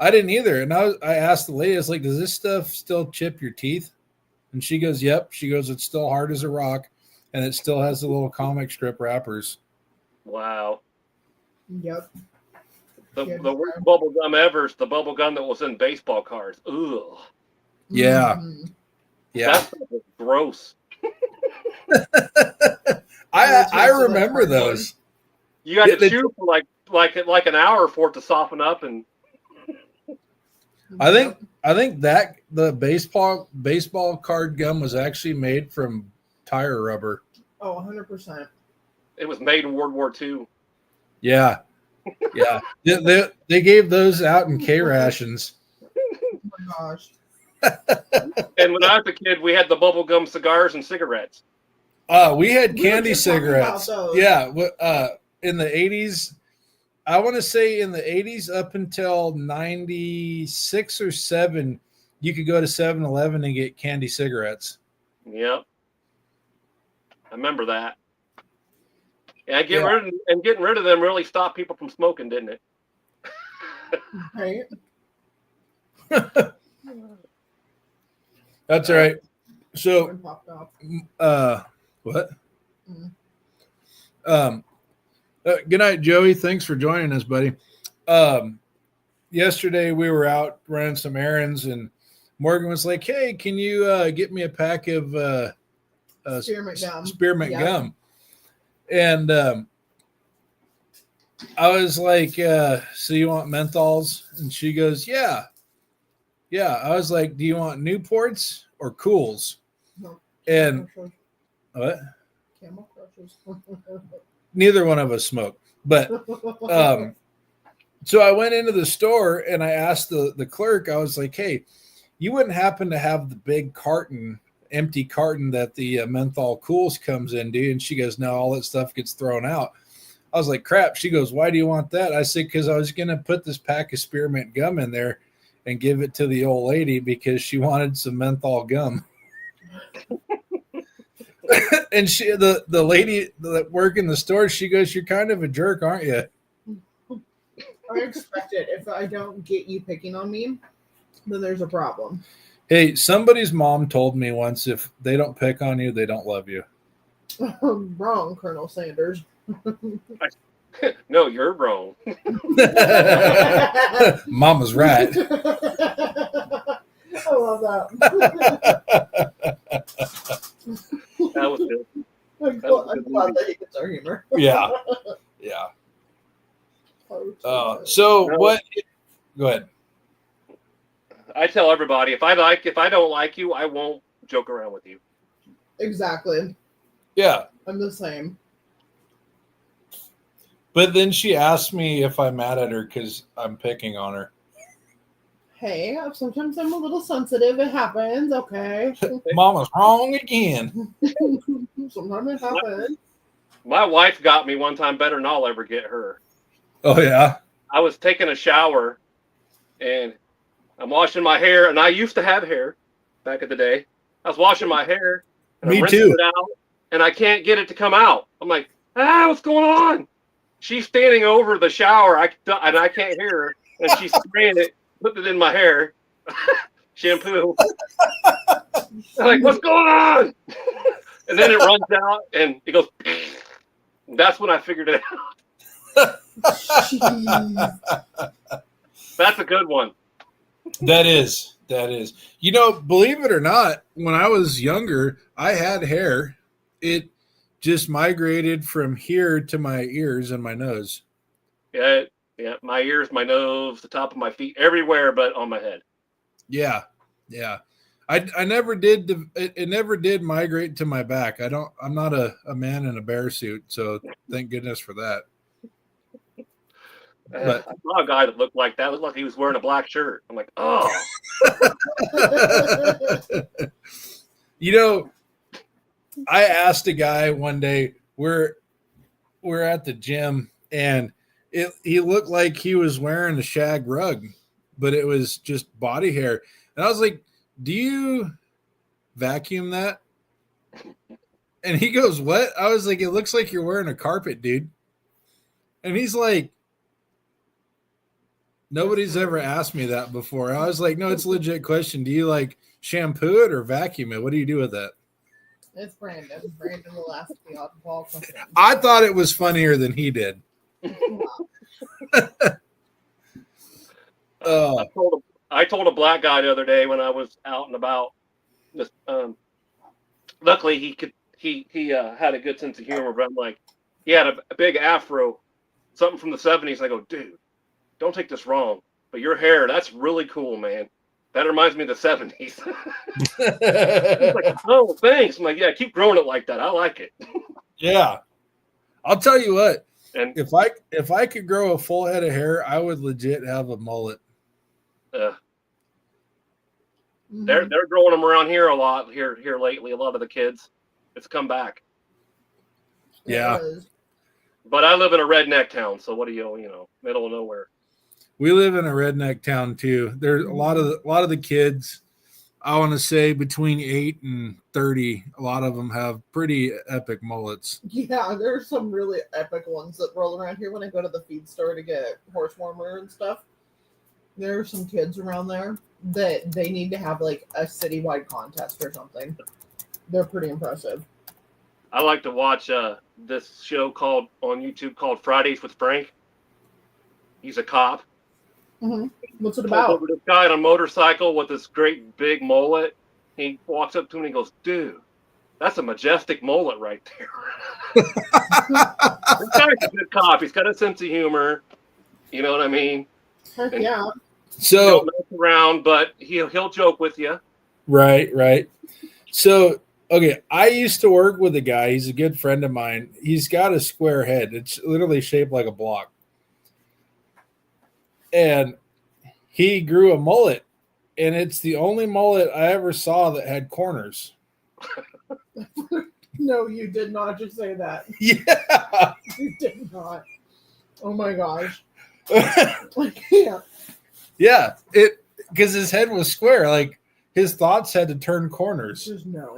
I didn't either. And I asked the lady, I was like, does this stuff still chip your teeth? And she goes, yep. She goes, it's still hard as a rock, and it still has the little comic strip wrappers. Wow. Yep. The worst bubble gum ever is the bubble gum that was in baseball cards. Ugh. Yeah. Mhm. Yeah. That stuff was gross. I remember those. You had Yeah, to chew for like an hour for it to soften up, and I think that the baseball card gum was actually made from tire rubber. Oh, 100%. it was made in World War II. Yeah. Yeah. They gave those out in K rations. Oh my gosh. And when I was a kid, we had the bubble gum cigars and cigarettes. We had We were candy just talking about cigarettes. those. Yeah. In the 80s, I want to say in the 80s up until 96 or 7, you could go to 7-Eleven and get candy cigarettes. Yep. I remember that. Yeah, Yeah. getting rid of them really stopped people from smoking, didn't it? Right? That's all right. So, One popped off. what? Mm. Good night, Joey. Thanks for joining us, buddy. Yesterday we were out running some errands, and Morgan was like, "Hey, can you get me a pack of Spearmint gum. spearmint Yeah. gum?" And I was like, "So you want menthols?" And she goes, "Yeah." I was like, "Do you want Newports or Cools?" No. And what? Camel Crushers. Neither one of us smoke, but so I went into the store and I asked the clerk, I was like, hey, you wouldn't happen to have the big empty carton that the menthol Cools comes in, do you? And she goes, no, all that stuff gets thrown out. I was like, crap. She goes, why do you want that? I said, because I was going to put this pack of spearmint gum in there and give it to the old lady because she wanted some menthol gum. And the lady that worked in the store, she goes, you're kind of a jerk, aren't you? I expect it. If I don't get you picking on me, then there's a problem. Hey, somebody's mom told me once, if they don't pick on you, they don't love you. Wrong, Colonel Sanders. No, you're wrong. Mama's right. I love that. That was good. I'm glad that he gets our humor. Yeah. So No. what? Go ahead. I tell everybody if I don't like you, I won't joke around with you. Exactly. Yeah. I'm the same. But then she asked me if I'm mad at her because I'm picking on her. Hey, sometimes I'm a little sensitive. It happens. Okay. Mama's wrong again. Sometimes it happens. My wife got me one time better than I'll ever get her. Oh, yeah. I was taking a shower and I'm washing my hair, and I used to have hair back in the day. I was washing my hair and Me I'm rinsing too. it out, and I can't get it to come out. I'm like, what's going on? She's standing over the shower, and I can't hear her, and she's spraying it, putting it in my hair, shampoo. I'm like, what's going on? And then it runs out, and it goes. That's when I figured it out. Jeez. That's a good one. That is. You know, believe it or not, when I was younger, I had hair. It just migrated from here to my ears and my nose. Yeah, my ears, my nose, the top of my feet, everywhere but on my head. Yeah. I never did. It never did migrate to my back. I'm not a man in a bear suit, so thank goodness for that. But I saw a guy that looked like that. Looked like he was wearing a black shirt. I'm like, oh. You know, I asked a guy one day, we're at the gym, and he looked like he was wearing a shag rug, but it was just body hair. And I was like, do you vacuum that? And he goes, what? I was like, it looks like you're wearing a carpet, dude. And he's like, nobody's ever asked me that before. I was like, no, it's a legit question. Do you like shampoo it or vacuum it? What do you do with that? It's Brandon. Brandon will ask the oddball question. I thought it was funnier than he did. Oh, I told a black guy the other day when I was out and about. Just, luckily, he had a good sense of humor. But I'm like, he had a big afro, something from the '70s. I go, dude, don't take this wrong, but your hair—that's really cool, man. That reminds me of the '70s. He's like, oh, thanks. I'm like, yeah, keep growing it like that. I like it. yeah. I'll tell you what. And If I could grow a full head of hair, I would legit have a mullet. they're growing them around here a lot here lately. A lot of the kids, it's come back. Yeah. But I live in a redneck town, so what do you middle of nowhere. We live in a redneck town too. There's a lot of the kids, I want to say between 8 and 30, a lot of them have pretty epic mullets. Yeah, there's some really epic ones that roll around here when I go to the feed store to get horse warmer and stuff. There are some kids around there that they need to have like a citywide contest or something. They're pretty impressive. I like to watch this show on YouTube called Fridays with Frank. He's a cop. Mm-hmm. What's it Pulls about? over this guy on a motorcycle with this great big mullet. He walks up to him and he goes, dude, that's a majestic mullet right there. This guy's a good cop. He's got a sense of humor. You know what I mean? Heck yeah. So He'll mess around, but he'll joke with you. right. So okay, I used to work with a guy. He's a good friend of mine. He's got a square head. It's literally shaped like a block. And he grew a mullet, and it's the only mullet I ever saw that had corners. No, you did not just say that. Yeah. You did not. Oh my gosh. I can't. Yeah. Because his head was square. Like his thoughts had to turn corners. Just no.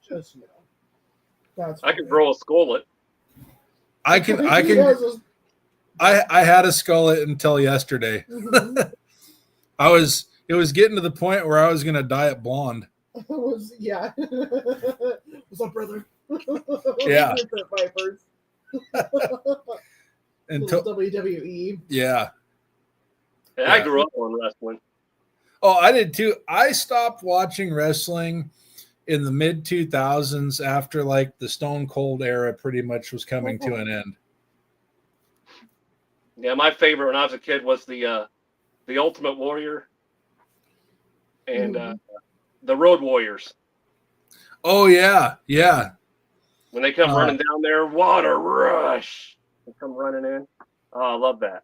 Just no. That's I can grow a skullet. I had a skullet until yesterday. Mm-hmm. It was getting to the point where I was gonna dye it blonde. Yeah. What's up, brother? Yeah. Vipers. Until WWE. yeah. Hey, I grew up on wrestling. Oh, I did too. I stopped watching wrestling in the mid 2000s after like the Stone Cold era pretty much was coming to an end. Yeah, my favorite when I was a kid was the Ultimate Warrior and the Road Warriors. Oh yeah. When they come running down there, what a rush! They come running in. Oh, I love that.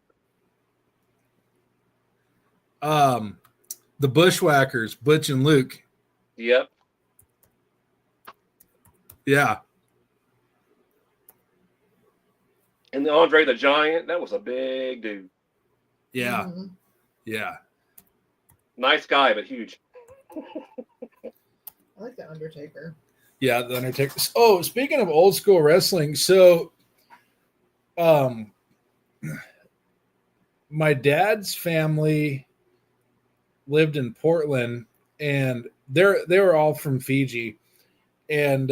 The Bushwhackers, Butch and Luke. Yep. Yeah. And the Andre the Giant, that was a big dude. Yeah. Mm-hmm. Yeah. Nice guy, but huge. I like the Undertaker. Yeah, the Undertaker. Oh, speaking of old school wrestling, so my dad's family lived in Portland, and they were all from Fiji. And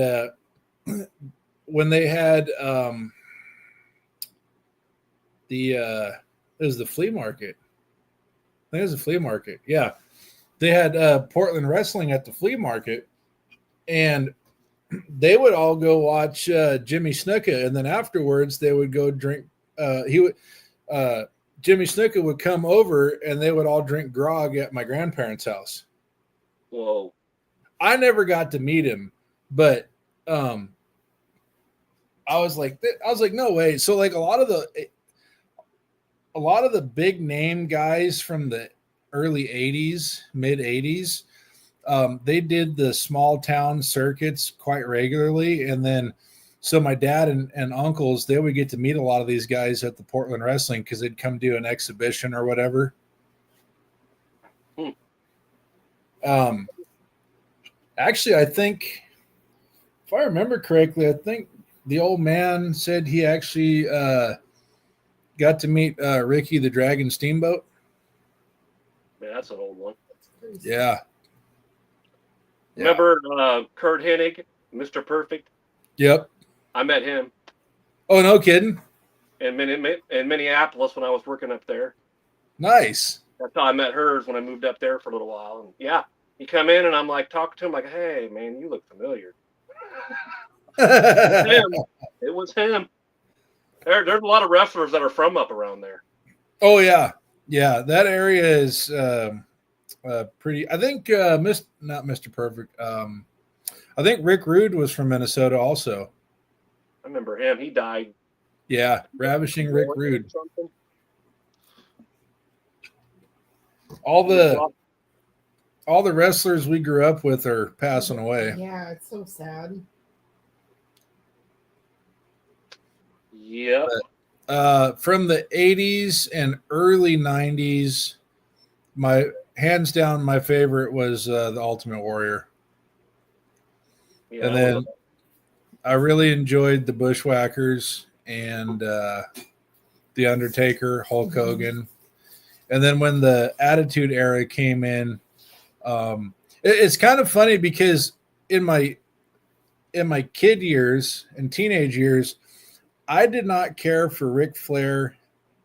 when they had it was the flea market. I think it was the flea market. Yeah. They had Portland wrestling at the flea market, and they would all go watch Jimmy Snuka, and then afterwards they would go drink. Jimmy Snuka would come over, and they would all drink grog at my grandparents' house. Whoa! I never got to meet him, but I was like, no way. So like a lot of the big name guys from the early 80s, mid 80s, they did the small town circuits quite regularly. And then, so my dad and uncles, they would get to meet a lot of these guys at the Portland wrestling because they'd come do an exhibition or whatever. Actually, I think if I remember correctly, I think the old man said he actually got to meet Ricky the Dragon Steamboat. Man, that's an old one. Yeah. Remember Kurt Hennig, Mr. Perfect? Yep. I met him Oh, no kidding. in Minneapolis when I was working up there. Nice. That's how I met hers when I moved up there for a little while. And yeah, he come in and I'm like talking to him like, hey man, you look familiar. Him. It was him. There's a lot of wrestlers that are from up around there. Oh yeah, yeah. That area is pretty. I think not Mr. Perfect. I think Rick Rude was from Minnesota also. I remember him. He died. Yeah, Ravishing Rick Rude. All the wrestlers we grew up with are passing away. Yeah, it's so sad. Yep. From the 80s and early 90s, my hands down my favorite was the Ultimate Warrior. Yeah, And then I really enjoyed the Bushwhackers and the Undertaker, Hulk Hogan. And then when the Attitude Era came in, it's kind of funny because in my kid years and teenage years, I did not care for Ric Flair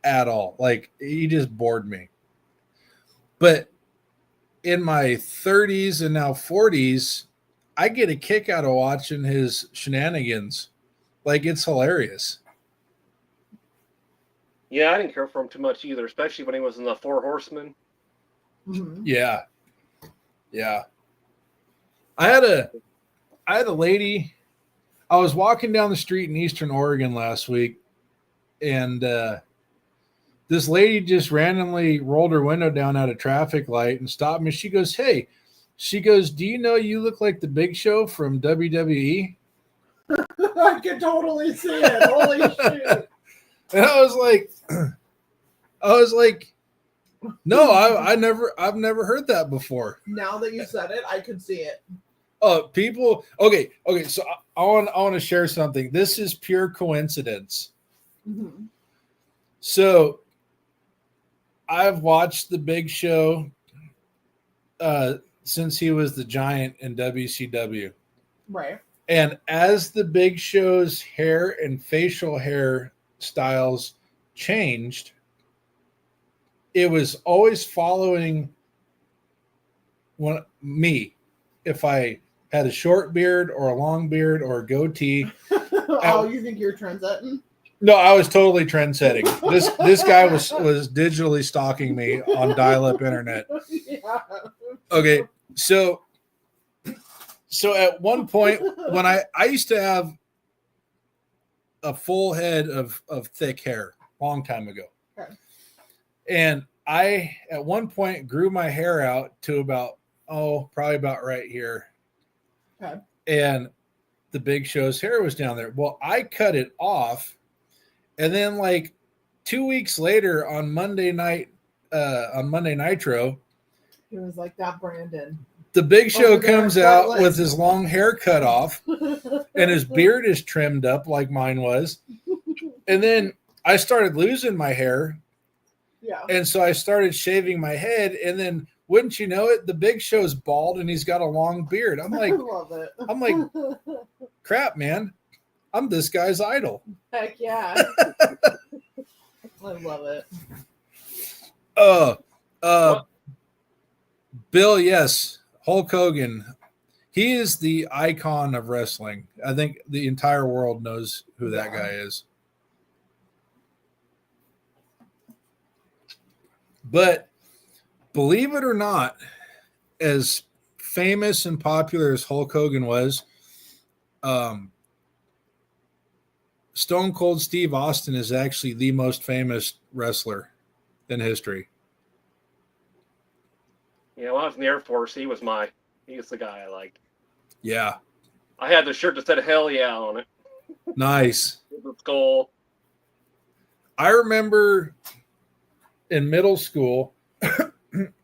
at all. Like, he just bored me. But in my 30s and now 40s, I get a kick out of watching his shenanigans. Like, it's hilarious. Yeah, I didn't care for him too much either, especially when he was in the Four Horsemen. Mhm. Yeah. Yeah. I had a lady. I was walking down the street in Eastern Oregon last week, and this lady just randomly rolled her window down at a traffic light and stopped me. She goes, "Hey," she goes, "Do you know you look like the Big Show from WWE?" I can totally see it. Holy shit. And I was like, no, I've never heard that before. Now that you said it, I could see it. People. Okay. So I want to share something. This is pure coincidence. Mm-hmm. So I've watched the Big Show since he was the Giant in WCW. Right. And as the Big Show's hair and facial hair styles changed, it was always following me. If I had a short beard or a long beard or a goatee. Oh, you think you're trendsetting? No, I was totally trendsetting. This guy was digitally stalking me on dial-up internet. Yeah. Okay, so at one point when I used to have a full head of thick hair long time ago. Okay. And I at one point grew my hair out to probably about right here. Okay. And the Big Show's hair was down there. Well, I cut it off. And then like 2 weeks later on Monday Nitro, He was like, that Brandon. the Big Show comes out shirtless. with his long hair cut off and his beard is trimmed up like mine was. And then I started losing my hair. Yeah. And so I started shaving my head. And then wouldn't you know it, the Big Show's bald and he's got a long beard. I'm like, I love it. I'm like, crap, man. I'm this guy's idol. Heck yeah. I love it. Bill, yes. Hulk Hogan. He is the icon of wrestling. I think the entire world knows who that guy is. But believe it or not, as famous and popular as Hulk Hogan was, Stone Cold Steve Austin is actually the most famous wrestler in history. Yeah, when I was in the Air Force, he was the guy I liked. Yeah. I had the shirt that said "Hell Yeah" on it. Nice. With the skull. I remember in middle school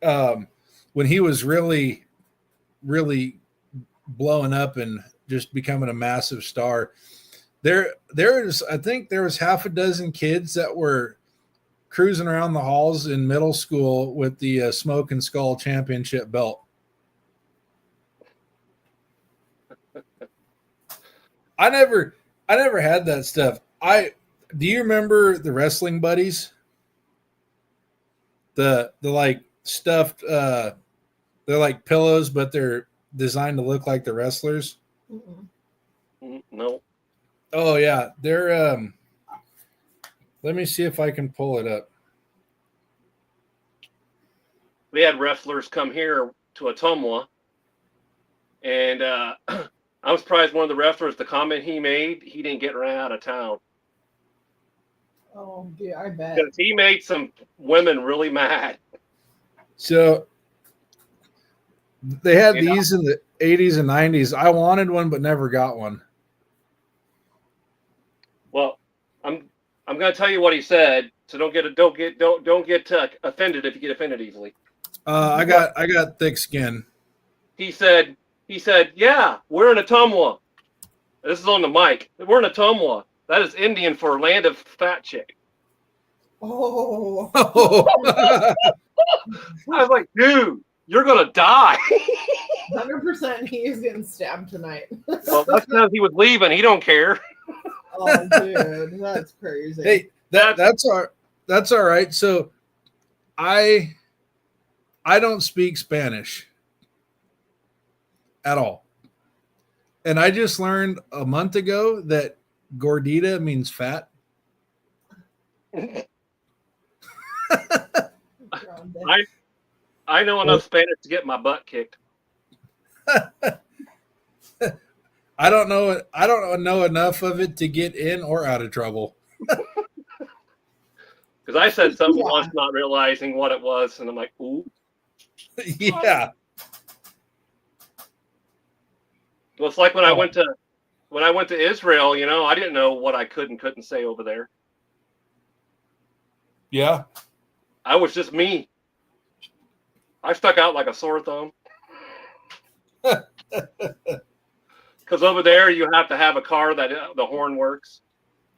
when he was really really blowing up and just becoming a massive star. I think there was half a dozen kids that were cruising around the halls in middle school with the Smoke and Skull championship belt. I never had that stuff. Do you remember the wrestling buddies? The like stuffed they're like pillows, but they're designed to look like the wrestlers. No. Oh yeah, they're let me see if I can pull it up. We had wrestlers come here to Ottumwa, and I'm surprised one of the wrestlers, the comment he made, he didn't get ran out of town. Oh, dear, I bet. Because he made some women really mad. So they had these in the 80s and 90s. I wanted one but never got one. Well, I'm going to tell you what he said, so don't get offended if you get offended easily. I got thick skin. He said, yeah, we're in Ottumwa. This is on the mic. We're in Ottumwa. That is Indian for land of fat chick. Oh. I was like, dude, you're going to die. 100% he is getting stabbed tonight. Well, that's because he was leaving. He don't care. Oh, dude, that's crazy. Hey, that's all right. So I don't speak Spanish at all. And I just learned a month ago that gordita means fat. I know enough Spanish to get my butt kicked. I don't know enough of it to get in or out of trouble. Because I said something once, not realizing what it was, and I'm like, ooh. Yeah. Well, it's like when I went to Israel, you know, I didn't know what I could and couldn't say over there. Yeah. I was just me. I stuck out like a sore thumb. Because over there, you have to have a car that the horn works.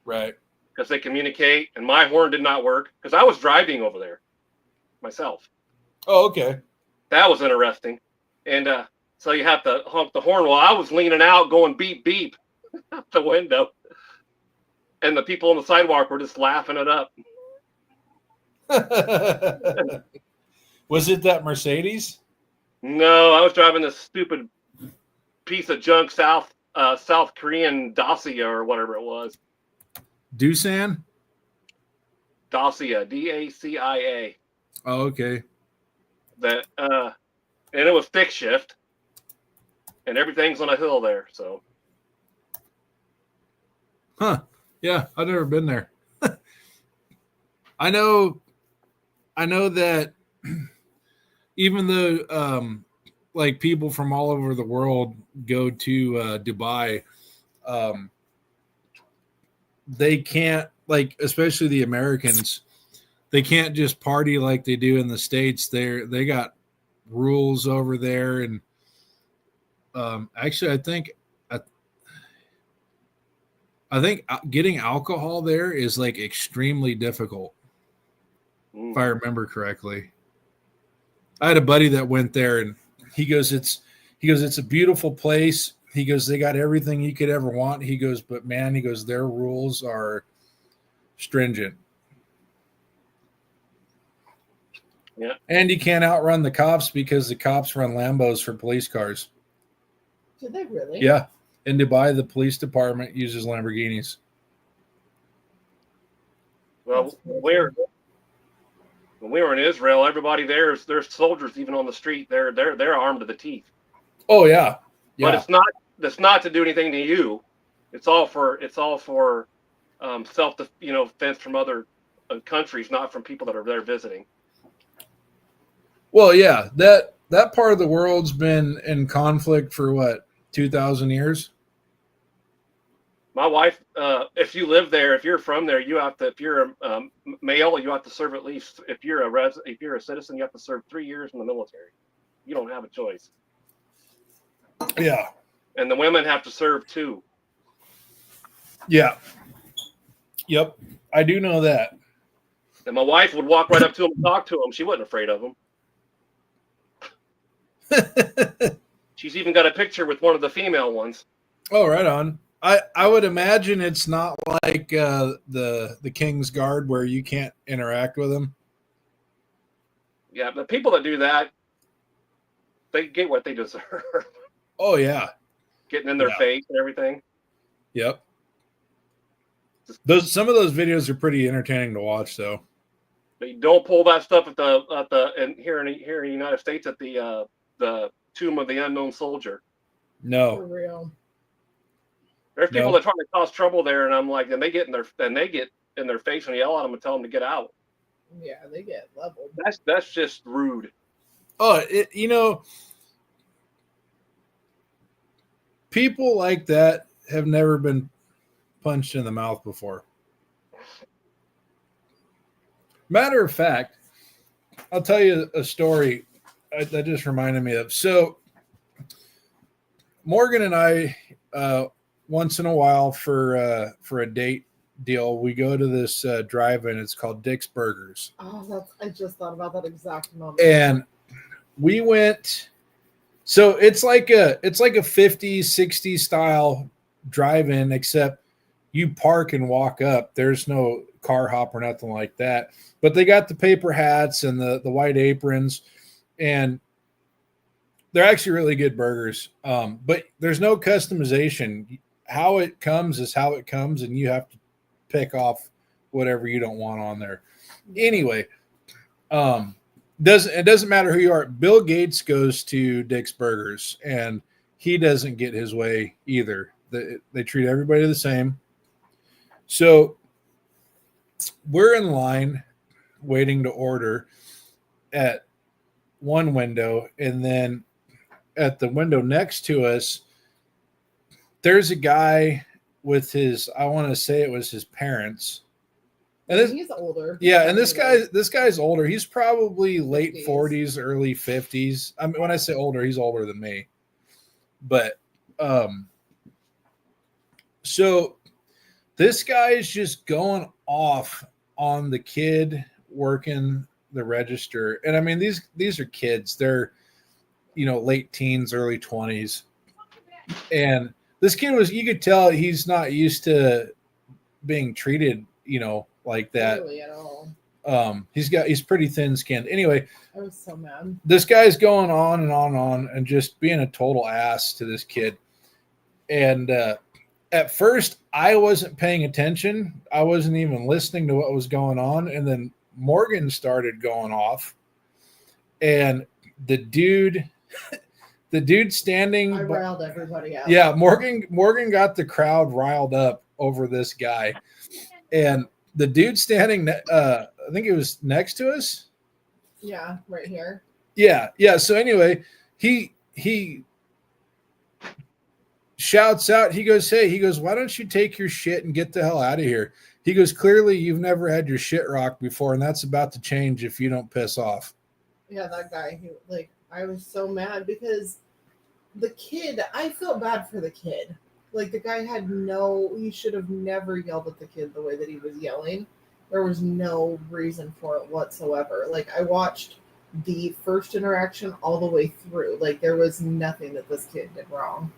Right. Because they communicate, and my horn did not work because I was driving over there myself. Oh, okay. That was interesting. And so you have to honk the horn while I was leaning out going beep, beep out the window. And the people on the sidewalk were just laughing it up. Was it that Mercedes? No, I was driving this stupid piece of junk South Korean Dacia or whatever it was. Doosan? Dacia, Dacia. Oh, okay. That and it was stick shift, and everything's on a hill there. So, huh? Yeah, I've never been there. I know that even though like people from all over the world go to Dubai, they can't, like, especially the Americans, they can't just party like they do in the States. They got rules over there, and actually, I think getting alcohol there is like extremely difficult, if I remember correctly. I had a buddy that went there, and he goes, it's a beautiful place. He goes, they got everything you could ever want. He goes, but man, he goes, their rules are stringent. Yeah. And you can't outrun the cops because the cops run Lambos for police cars. Did they really? Yeah. In Dubai, the police department uses Lamborghinis. Well, when we were in Israel, everybody there's soldiers even on the street. They're armed to the teeth. Oh yeah. Yeah. But it's not to do anything to you. It's all for self defense from other countries, not from people that are there visiting. Well, yeah, that part of the world's been in conflict for what, 2,000 years? My wife, if you live there, if you're from there, you have to. If you're a male, you have to serve at least. If you're a citizen, you have to serve 3 years in the military. You don't have a choice. Yeah. and the women have to serve too. Yeah. Yep. I do know that. And my wife would walk right up to him and talk to him. She wasn't afraid of him. She's even got a picture with one of the female ones. Oh, right on. I would imagine it's not like the King's Guard where you can't interact with them. Yeah, the people that do that, they get what they deserve. Oh yeah. Getting in their Yeah. face and everything. Yep. Some of those videos are pretty entertaining to watch, though. But you don't pull that stuff at the and here in the United States at the Tomb of the Unknown Soldier. For No. real. There's people No. that try to cause trouble there, and I'm like, and they get in their face and yell at them and tell them to get out. Yeah, they get leveled. That's just rude. Oh, people like that have never been punched in the mouth before. Matter of fact, I'll tell you a story that just reminded me of. So, Morgan and I, once in a while for a date deal, we go to this drive-in. It's called Dick's Burgers. Oh, I just thought about that exact moment. And we went, so it's like a 50s 60s style drive-in, except you park and walk up. There's no car hop or nothing like that, but they got the paper hats and the white aprons, and they're actually really good burgers. But there's no customization. How it comes is how it comes, and you have to pick off whatever you don't want on there. Anyway, it doesn't matter who you are. Bill Gates goes to Dick's Burgers, and he doesn't get his way either. They treat everybody the same. So we're in line waiting to order at one window, and then at the window next to us, there's a guy with his, I want to say it was his parents. And this, he's older. yeah, and this guy's older. He's probably late 50s. 40s, early 50s. I mean, when I say older, he's older than me. But so this guy is just going off on the kid working the register. And I mean, these are kids. They're, late teens, early 20s. And this kid you could tell he's not used to being treated, like that. Really at all. He's pretty thin skinned. Anyway, I was so mad. this guy's going on and on and on and just being a total ass to this kid. And at first I wasn't paying attention. I wasn't even listening to what was going on. And then Morgan started going off, and the dude standing. I riled everybody out. Yeah, Morgan got the crowd riled up over this guy, and the dude standing, I think it was next to us. Yeah, right here. Yeah. So anyway, he shouts out. He goes, why don't you take your shit and get the hell out of here? He goes, clearly you've never had your shit rocked before, and that's about to change if you don't piss off. Yeah, that guy. I was so mad because the kid. I felt bad for the kid. Like, the guy he should have never yelled at the kid the way that he was yelling. There was no reason for it whatsoever. Like, I watched the first interaction all the way through. Like, there was nothing that this kid did wrong.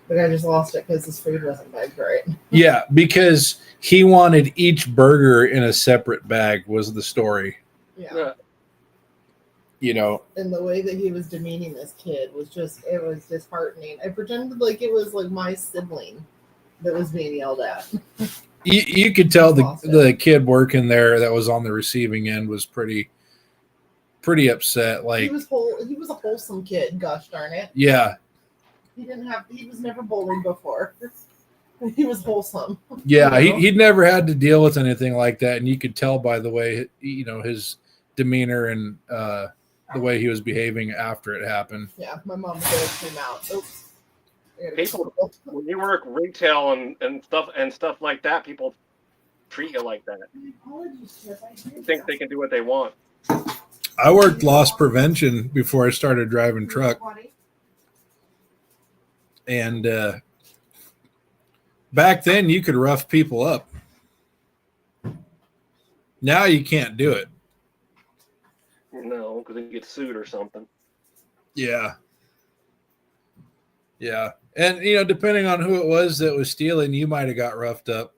The guy just lost it because his food wasn't bagged right. Yeah, because he wanted each burger in a separate bag was the story. Yeah. And the way that he was demeaning this kid was it was disheartening. I pretended like it was like my sibling that was being yelled at. You could tell the kid working there that was on the receiving end was pretty upset. Like, he was a wholesome kid, gosh darn it. Yeah. He was never bullied before. He was wholesome. Yeah, he'd never had to deal with anything like that, and you could tell by the way his demeanor and the way he was behaving after it happened. Yeah, my mom came out. Oops. People, when you work retail and stuff like that, people treat you like that. You think they can do what they want. I worked loss prevention before I started driving truck. And back then, you could rough people up. Now you can't do it. No, because they get sued or something. Yeah. Yeah. And, depending on who it was that was stealing, you might have got roughed up.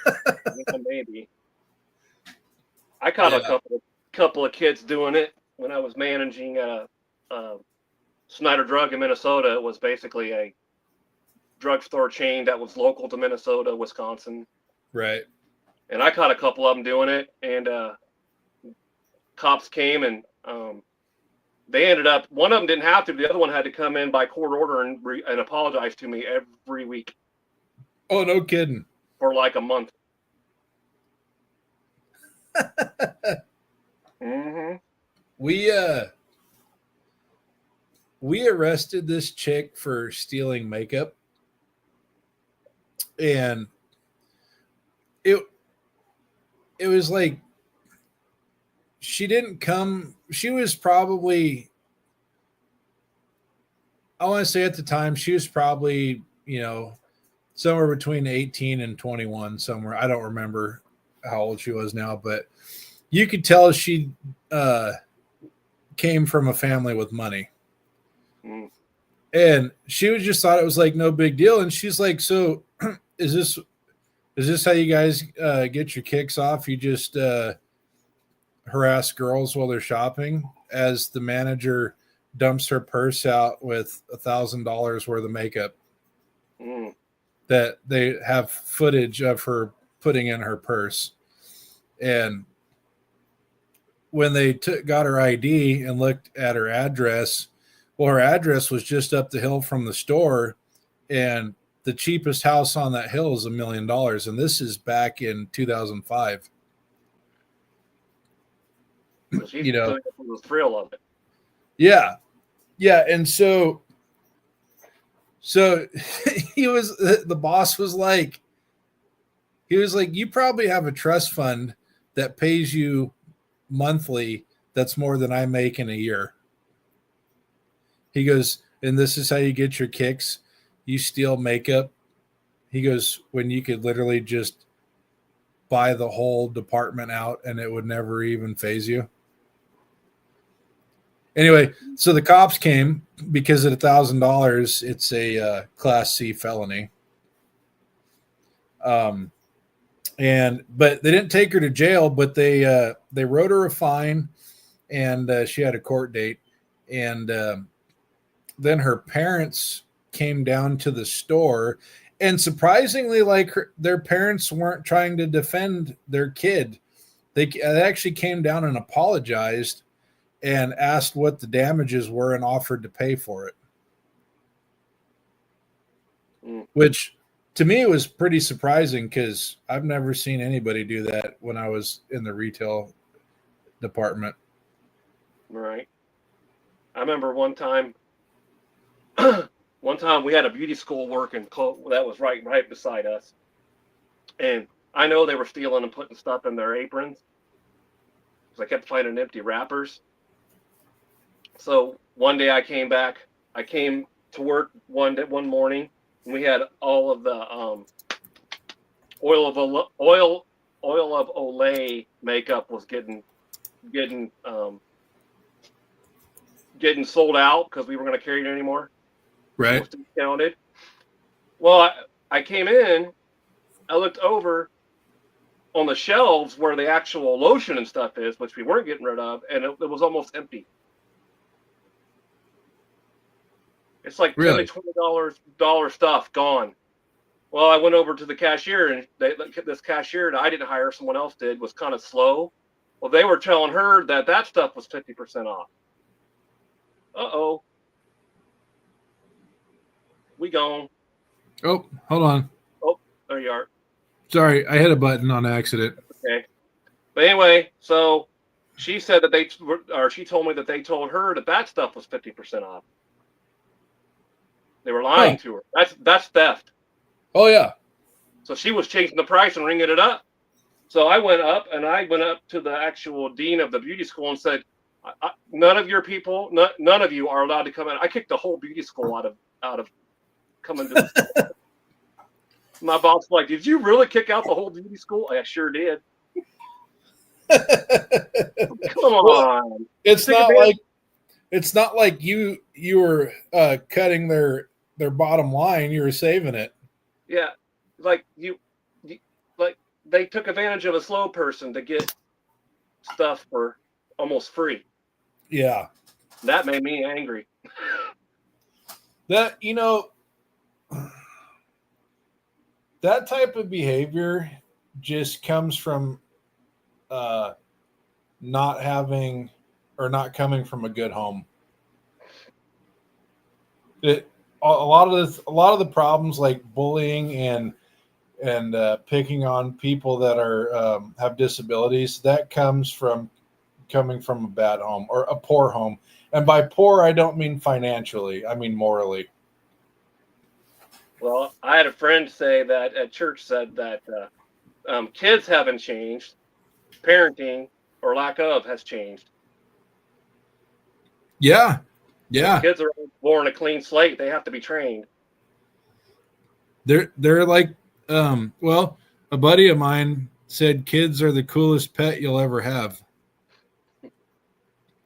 Yeah, maybe. I caught a couple of kids doing it when I was managing Snyder Drug in Minnesota. It was basically a drugstore chain that was local to Minnesota, Wisconsin. Right. And I caught a couple of them doing it, and cops came and they ended up, one of them didn't have to, the other one had to come in by court order and apologize to me every week. Oh, no kidding. For like a month. Mm-hmm. We arrested this chick for stealing makeup, and it was like she didn't come. She was probably, I want to say at the time, she was probably, somewhere between 18 and 21, somewhere. I don't remember how old she was now, but you could tell she came from a family with money. Mm. And she was just thought it was like no big deal. And she's like, so is this how you guys get your kicks off? You just harass girls while they're shopping, as the manager dumps her purse out with $1,000 worth of makeup that they have footage of her putting in her purse. And when they got her ID and looked at her address, well, her address was just up the hill from the store, and the cheapest house on that hill is $1 million. And this is back in 2005. So she's doing it for the thrill of it. Yeah. Yeah. And so the boss was like, you probably have a trust fund that pays you monthly that's more than I make in a year. He goes, and this is how you get your kicks. You steal makeup. He goes, when you could literally just buy the whole department out and it would never even phase you. Anyway, so the cops came because at $1,000, it's a Class C felony. But they didn't take her to jail, but they wrote her a fine, and she had a court date. And then her parents came down to the store, and surprisingly, their parents weren't trying to defend their kid. They actually came down and apologized and asked what the damages were and offered to pay for it. Which to me was pretty surprising, because I've never seen anybody do that when I was in the retail department. Right. I remember one time we had a beauty school working that was right beside us. And I know they were stealing and putting stuff in their aprons, because I kept finding empty wrappers. So one day I came to work one morning, and we had all of the oil of Olay makeup was getting sold out because we weren't going to carry it anymore. Right. It was discounted. Well, I came in, I looked over on the shelves where the actual lotion and stuff is, which we weren't getting rid of, and it was almost empty. It's like really? $20 stuff gone. Well, I went over to the cashier, and this cashier that I didn't hire, someone else did, was kind of slow. Well, they were telling her that stuff was 50% off. Uh-oh. We gone. Oh, hold on. Oh, there you are. Sorry, I hit a button on accident. Okay. But anyway, so she said that she told me that they told her that stuff was 50% off. They were lying to her. That's theft. Oh, yeah. So she was changing the price and ringing it up. So I went up to the actual dean of the beauty school and said, none of your people, none of you are allowed to come in. I kicked the whole beauty school out of coming to the school. My boss was like, "Did you really kick out the whole duty school?" I sure did. Come on. It's Take not advantage- like you were cutting their bottom line. You were saving it. Yeah, like you like they took advantage of a slow person to get stuff for almost free. Yeah. That made me angry. That, that type of behavior just comes from not having or not coming from a good home. A lot of the problems like bullying and picking on people that are have disabilities, that comes from coming from a bad home or a poor home. And by poor, I don't mean financially. I mean morally. Well, I had a friend say that at church said that kids haven't changed, parenting or lack of has changed. Yeah. Yeah. Kids are born a clean slate; they have to be trained. They're like, well, a buddy of mine said kids are the coolest pet you'll ever have.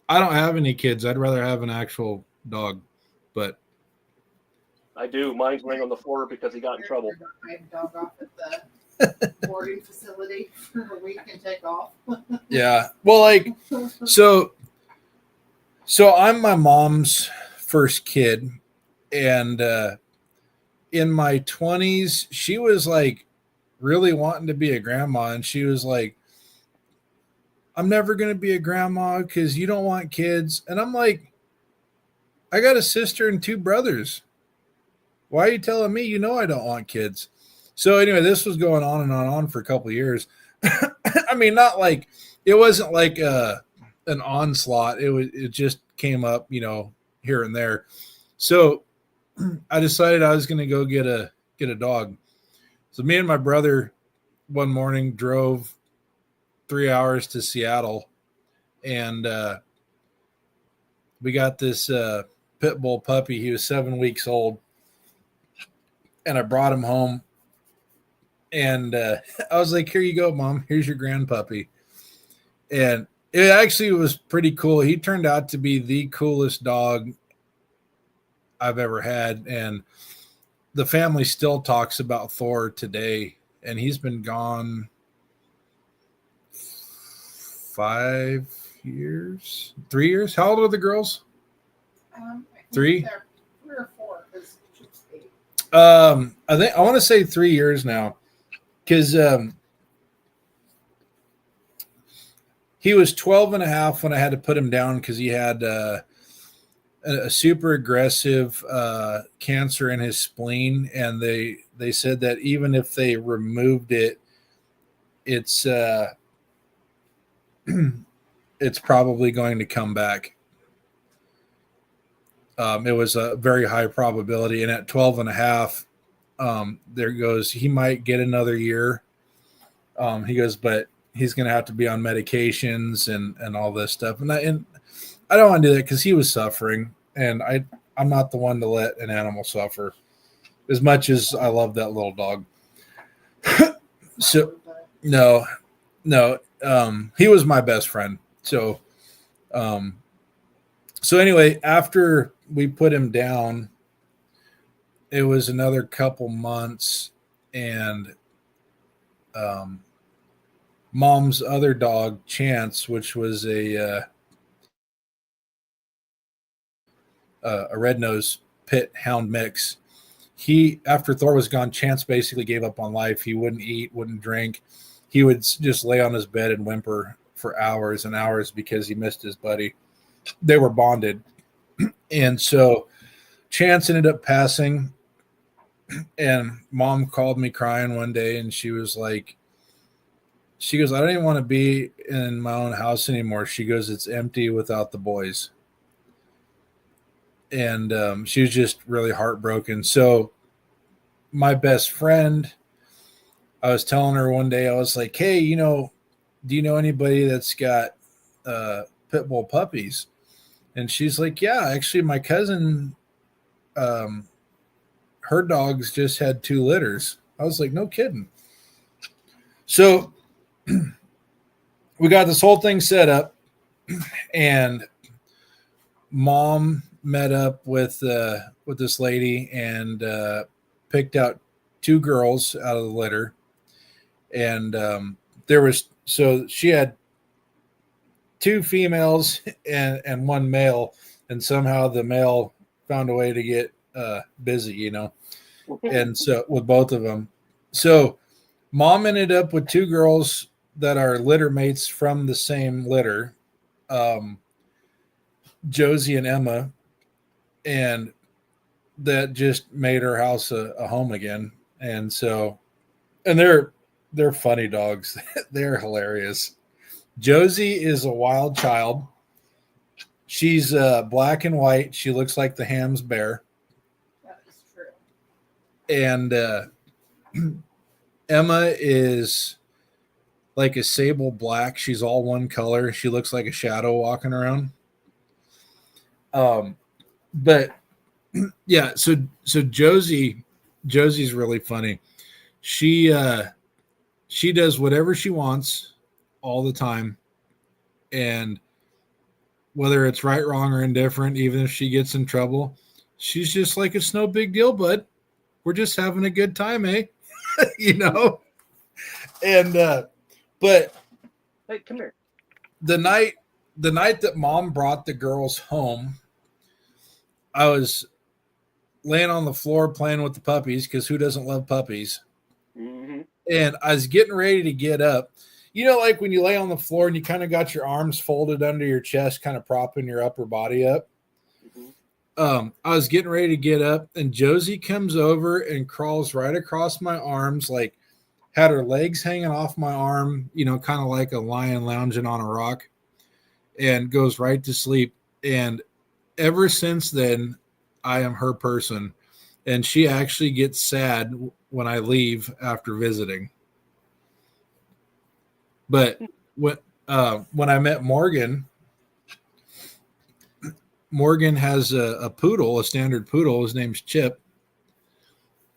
I don't have any kids. I'd rather have an actual dog, but I do. Mine's laying on the floor because he got in trouble. I dog off at the boarding facility for a week and take off. yeah. Well, like, so I'm my mom's first kid, and in my 20s, she was like really wanting to be a grandma, and she was like, I'm never going to be a grandma because you don't want kids. And I'm like, I got a sister and 2 brothers. Why are you telling me I don't want kids? So anyway, this was going on and on for a couple of years. I mean, not like, it wasn't like an onslaught. It just came up, here and there. So I decided I was going to go get a dog. So me and my brother one morning drove 3 hours to Seattle, and we got this pit bull puppy. He was 7 weeks old, and I brought him home, and I was like, here you go, Mom, here's your grand puppy. And it actually was pretty cool. He turned out to be the coolest dog I've ever had, and the family still talks about Thor today, and he's been gone 5 years, 3 years. How old are the girls? I think 3? they're 3 or 4 because Chip's 8. I want to say 3 years now, because he was 12 and a half when I had to put him down because he had a super aggressive cancer in his spleen, and they said that even if they removed it, it's it's probably going to come back. It was a very high probability, and at 12 and a half, there goes, he might get another year. He goes, but he's going to have to be on medications and all this stuff. And I don't want to do that because he was suffering, and I'm not the one to let an animal suffer as much as I love that little dog. So no, he was my best friend. So anyway, after we put him down, it was another couple months, and Mom's other dog, Chance, which was a red-nosed pit hound mix. After Thor was gone, Chance basically gave up on life. He wouldn't eat, wouldn't drink. He would just lay on his bed and whimper for hours and hours because he missed his buddy. They were bonded. And so Chance ended up passing, and Mom called me crying one day, and she goes, I don't even want to be in my own house anymore. She goes, it's empty without the boys. And she was just really heartbroken. So my best friend, I was telling her one day, I was like, hey, do you know anybody that's got pit bull puppies? And she's like, yeah, actually my cousin her dogs just had 2 litters. I was like, no kidding. So we got this whole thing set up, and Mom met up with this lady and picked out 2 girls out of the litter, and so she had 2 females and 1 male, and somehow the male found a way to get busy, and so with both of them. So Mom ended up with 2 girls that are litter mates from the same litter, Josie and Emma, and that just made her house a home again. And so, and they're funny dogs. They're hilarious. Josie is a wild child. She's black and white. She looks like the Ham's bear. That is true. And Emma is like a sable black. She's all one color. She looks like a shadow walking around. But yeah, so Josie's really funny. She does whatever she wants all the time, and whether it's right, wrong, or indifferent, even if she gets in trouble, she's just like, it's no big deal, bud. We're just having a good time, eh? And but Hey, come here. the night that Mom brought the girls home, I was laying on the floor playing with the puppies, because who doesn't love puppies? Mm-hmm. And I was getting ready to get up. Like when you lay on the floor and you kind of got your arms folded under your chest, kind of propping your upper body up. Mm-hmm. I was getting ready to get up, and Josie comes over and crawls right across my arms, like had her legs hanging off my arm, kind of like a lion lounging on a rock, and goes right to sleep. And ever since then, I am her person. And she actually gets sad when I leave after visiting. But when I met Morgan has a poodle, a standard poodle. His name's Chip.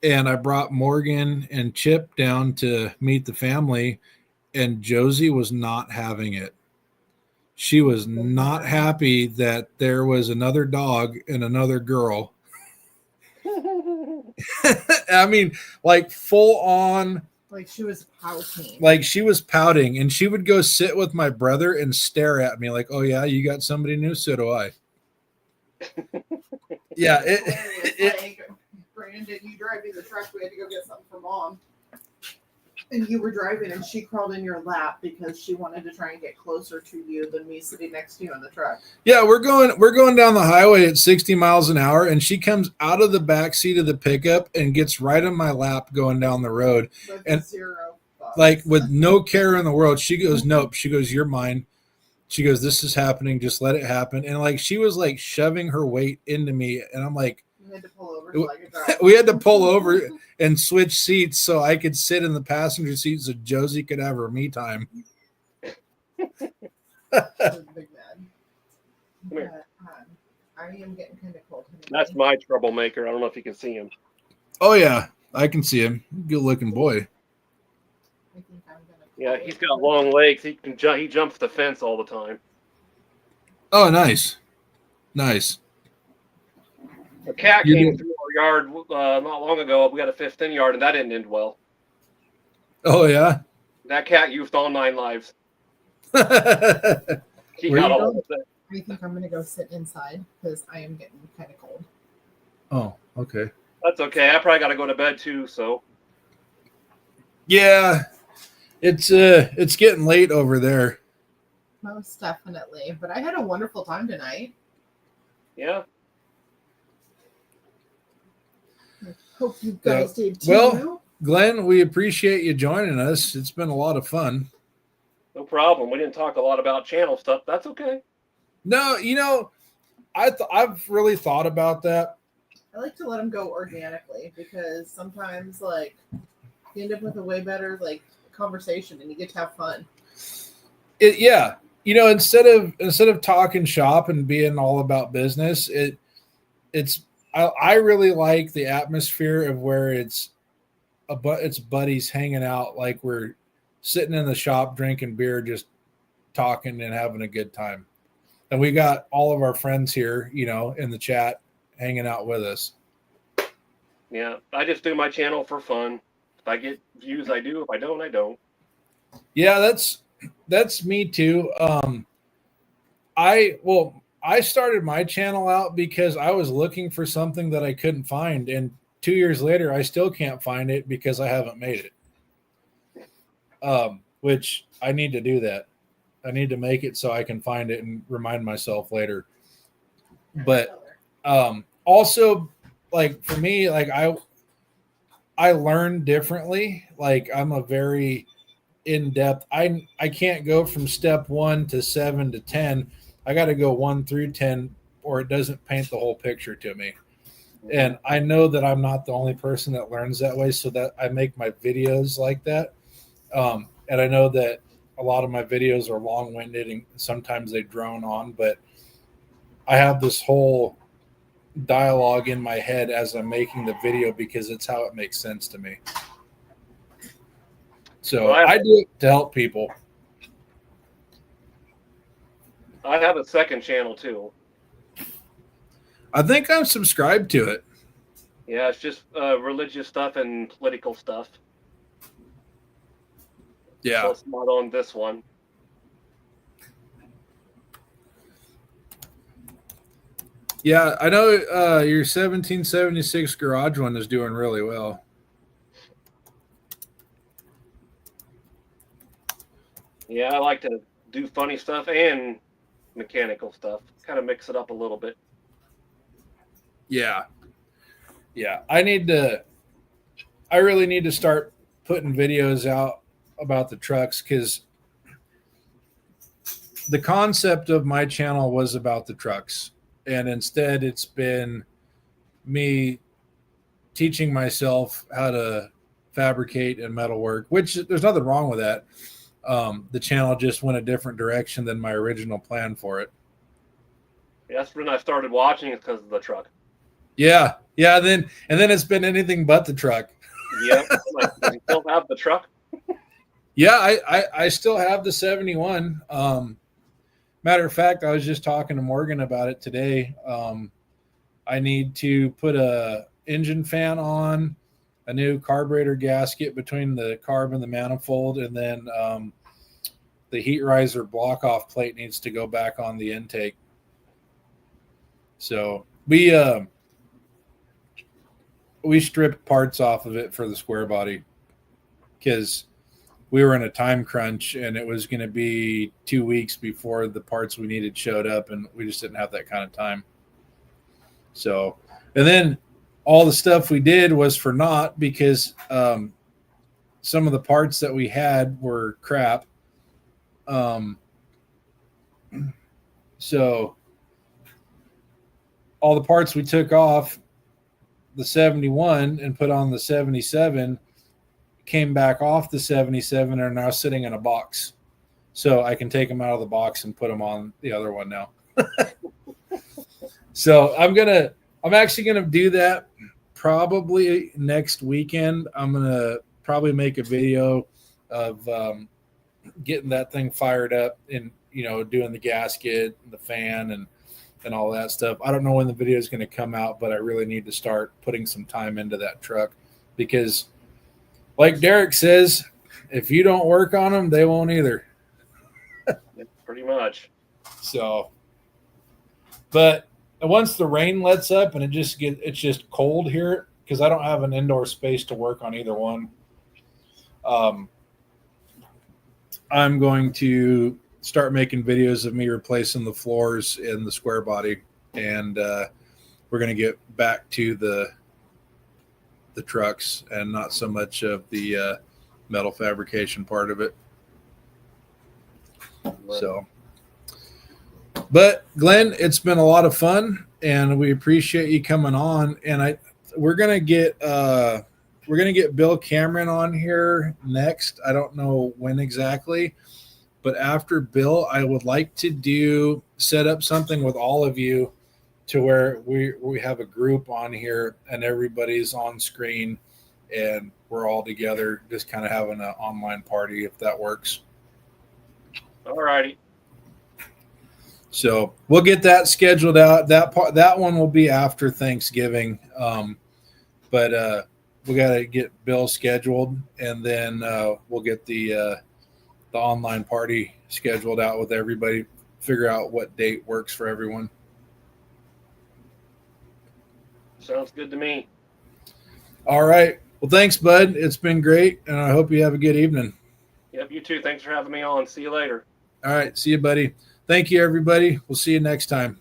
And I brought Morgan and Chip down to meet the family, and Josie was not having it. She was not happy that there was another dog and another girl. I mean, like full on. Like she was pouting. Like she was pouting, and she would go sit with my brother and stare at me like, oh yeah, you got somebody new? So do I. Yeah. Like, Brandon, you driving the truck, we had to go get something for Mom. And you were driving, and she crawled in your lap because she wanted to try and get closer to you than me sitting next to you in the truck. Yeah, we're going down the highway at 60 miles an hour, and she comes out of the back seat of the pickup and gets right in my lap going down the road. With And zero thoughts. like with no care in the world. She goes, nope. She goes, you're mine. She goes, this is happening. Just let it happen. And like she was like shoving her weight into me, and I'm like, We had to pull over so I could drive. we had to pull over and switch seats so I could sit in the passenger seat so Josie could have her me time. I was big mad. Come here. But, I am getting kind of cold. That's my troublemaker. I don't know if you can see him. Oh yeah, I can see him. Good looking boy. I think I'm gonna Yeah, he's got long legs. He can jump. He jumps the fence all the time. Oh, nice. Nice. A cat You came did- through our yard not long ago. We got a 15 yard, and that didn't end well. Oh yeah. That cat used all 9 lives. Oh, He Where got you all going? of it. I think I'm gonna go sit inside because I am getting kind of cold. okay. That's okay. I probably got to go to bed too. So Yeah. It's getting late over there. Most definitely. But I had a wonderful time tonight. yeah, Hope you guys did too. well- Glenn, we appreciate you joining us. It's been a lot of fun. no problem. We didn't talk a lot about channel stuff. That's okay. No, I've really thought about that. I like to let them go organically because sometimes like you end up with a way better like conversation and you get to have fun. Yeah. Instead of talking shop and being all about business, I really like the atmosphere of where it's buddies hanging out, like we're sitting in the shop drinking beer, just talking and having a good time. And we got all of our friends here, in the chat hanging out with us. Yeah, I just do my channel for fun. If I get views, I do. If I don't, I don't. Yeah, that's me too. I started my channel out because I was looking for something that I couldn't find, and 2 years later, I still can't find it because I haven't made it. Which I need to do that. I need to make it so I can find it and remind myself later. But also, like for me, like I learn differently. Like I'm a very in-depth. I can't go from step 1 to 7 to 10. I got to go 1 through 10, or it doesn't paint the whole picture to me. And I know that I'm not the only person that learns that way, so that I make my videos like that. And I know that a lot of my videos are long-winded and sometimes they drone on, but I have this whole dialogue in my head as I'm making the video because it's how it makes sense to me. So I do it to help people. I have a second channel too. I think I'm subscribed to it. Yeah, it's just religious stuff and political stuff. Yeah. So it's not on this one. Yeah, I know your 1776 garage one is doing really well. Yeah, I like to do funny stuff and mechanical stuff. Kind of mix it up a little bit. Yeah. Yeah. I really need to start putting videos out about the trucks, because the concept of my channel was about the trucks. And instead it's been me teaching myself how to fabricate and metalwork, which there's nothing wrong with that. The channel just went a different direction than my original plan for it. Yeah, that's when I started watching it, because of the truck. Yeah. Yeah. And then it's been anything but the truck. Yep. Does he still have the truck? Yeah. I still have the 71. Matter of fact, I was just talking to Morgan about it today. I need to put a engine fan on, a new carburetor gasket between the carb and the manifold, and then the heat riser block off plate needs to go back on the intake. So we stripped parts off of it for the square body because we were in a time crunch and it was going to be 2 weeks before the parts we needed showed up, and we just didn't have that kind of time. So, and then all the stuff we did was for naught because some of the parts that we had were crap. So all the parts we took off the 71 and put on the 77 came back off the 77 and are now sitting in a box. So I can take them out of the box and put them on the other one now. So I'm actually going to do that probably next weekend. I'm going to probably make a video of getting that thing fired up and, doing the gasket, the fan, and all that stuff. I don't know when the video is going to come out, but I really need to start putting some time into that truck because, like Derek says, if you don't work on them, they won't either. Pretty much. So, but once the rain lets up and it's just cold here because I don't have an indoor space to work on either one. I'm going to start making videos of me replacing the floors in the square body, and we're going to get back to the trucks and not so much of the metal fabrication part of it. So, but Glenn, it's been a lot of fun and we appreciate you coming on. And we're going to get Bill Cameron on here next. I don't know when exactly, but after Bill, I would like to set up something with all of you to where we have a group on here and everybody's on screen and we're all together, just kind of having an online party, if that works. All righty. So we'll get that scheduled out. That one will be after Thanksgiving. But we got to get Bill scheduled, and then we'll get the online party scheduled out with everybody. Figure out what date works for everyone. Sounds good to me. All right. Well, thanks, bud. It's been great, and I hope you have a good evening. Yep, you too. Thanks for having me on. See you later. All right. See you, buddy. Thank you, everybody. We'll see you next time.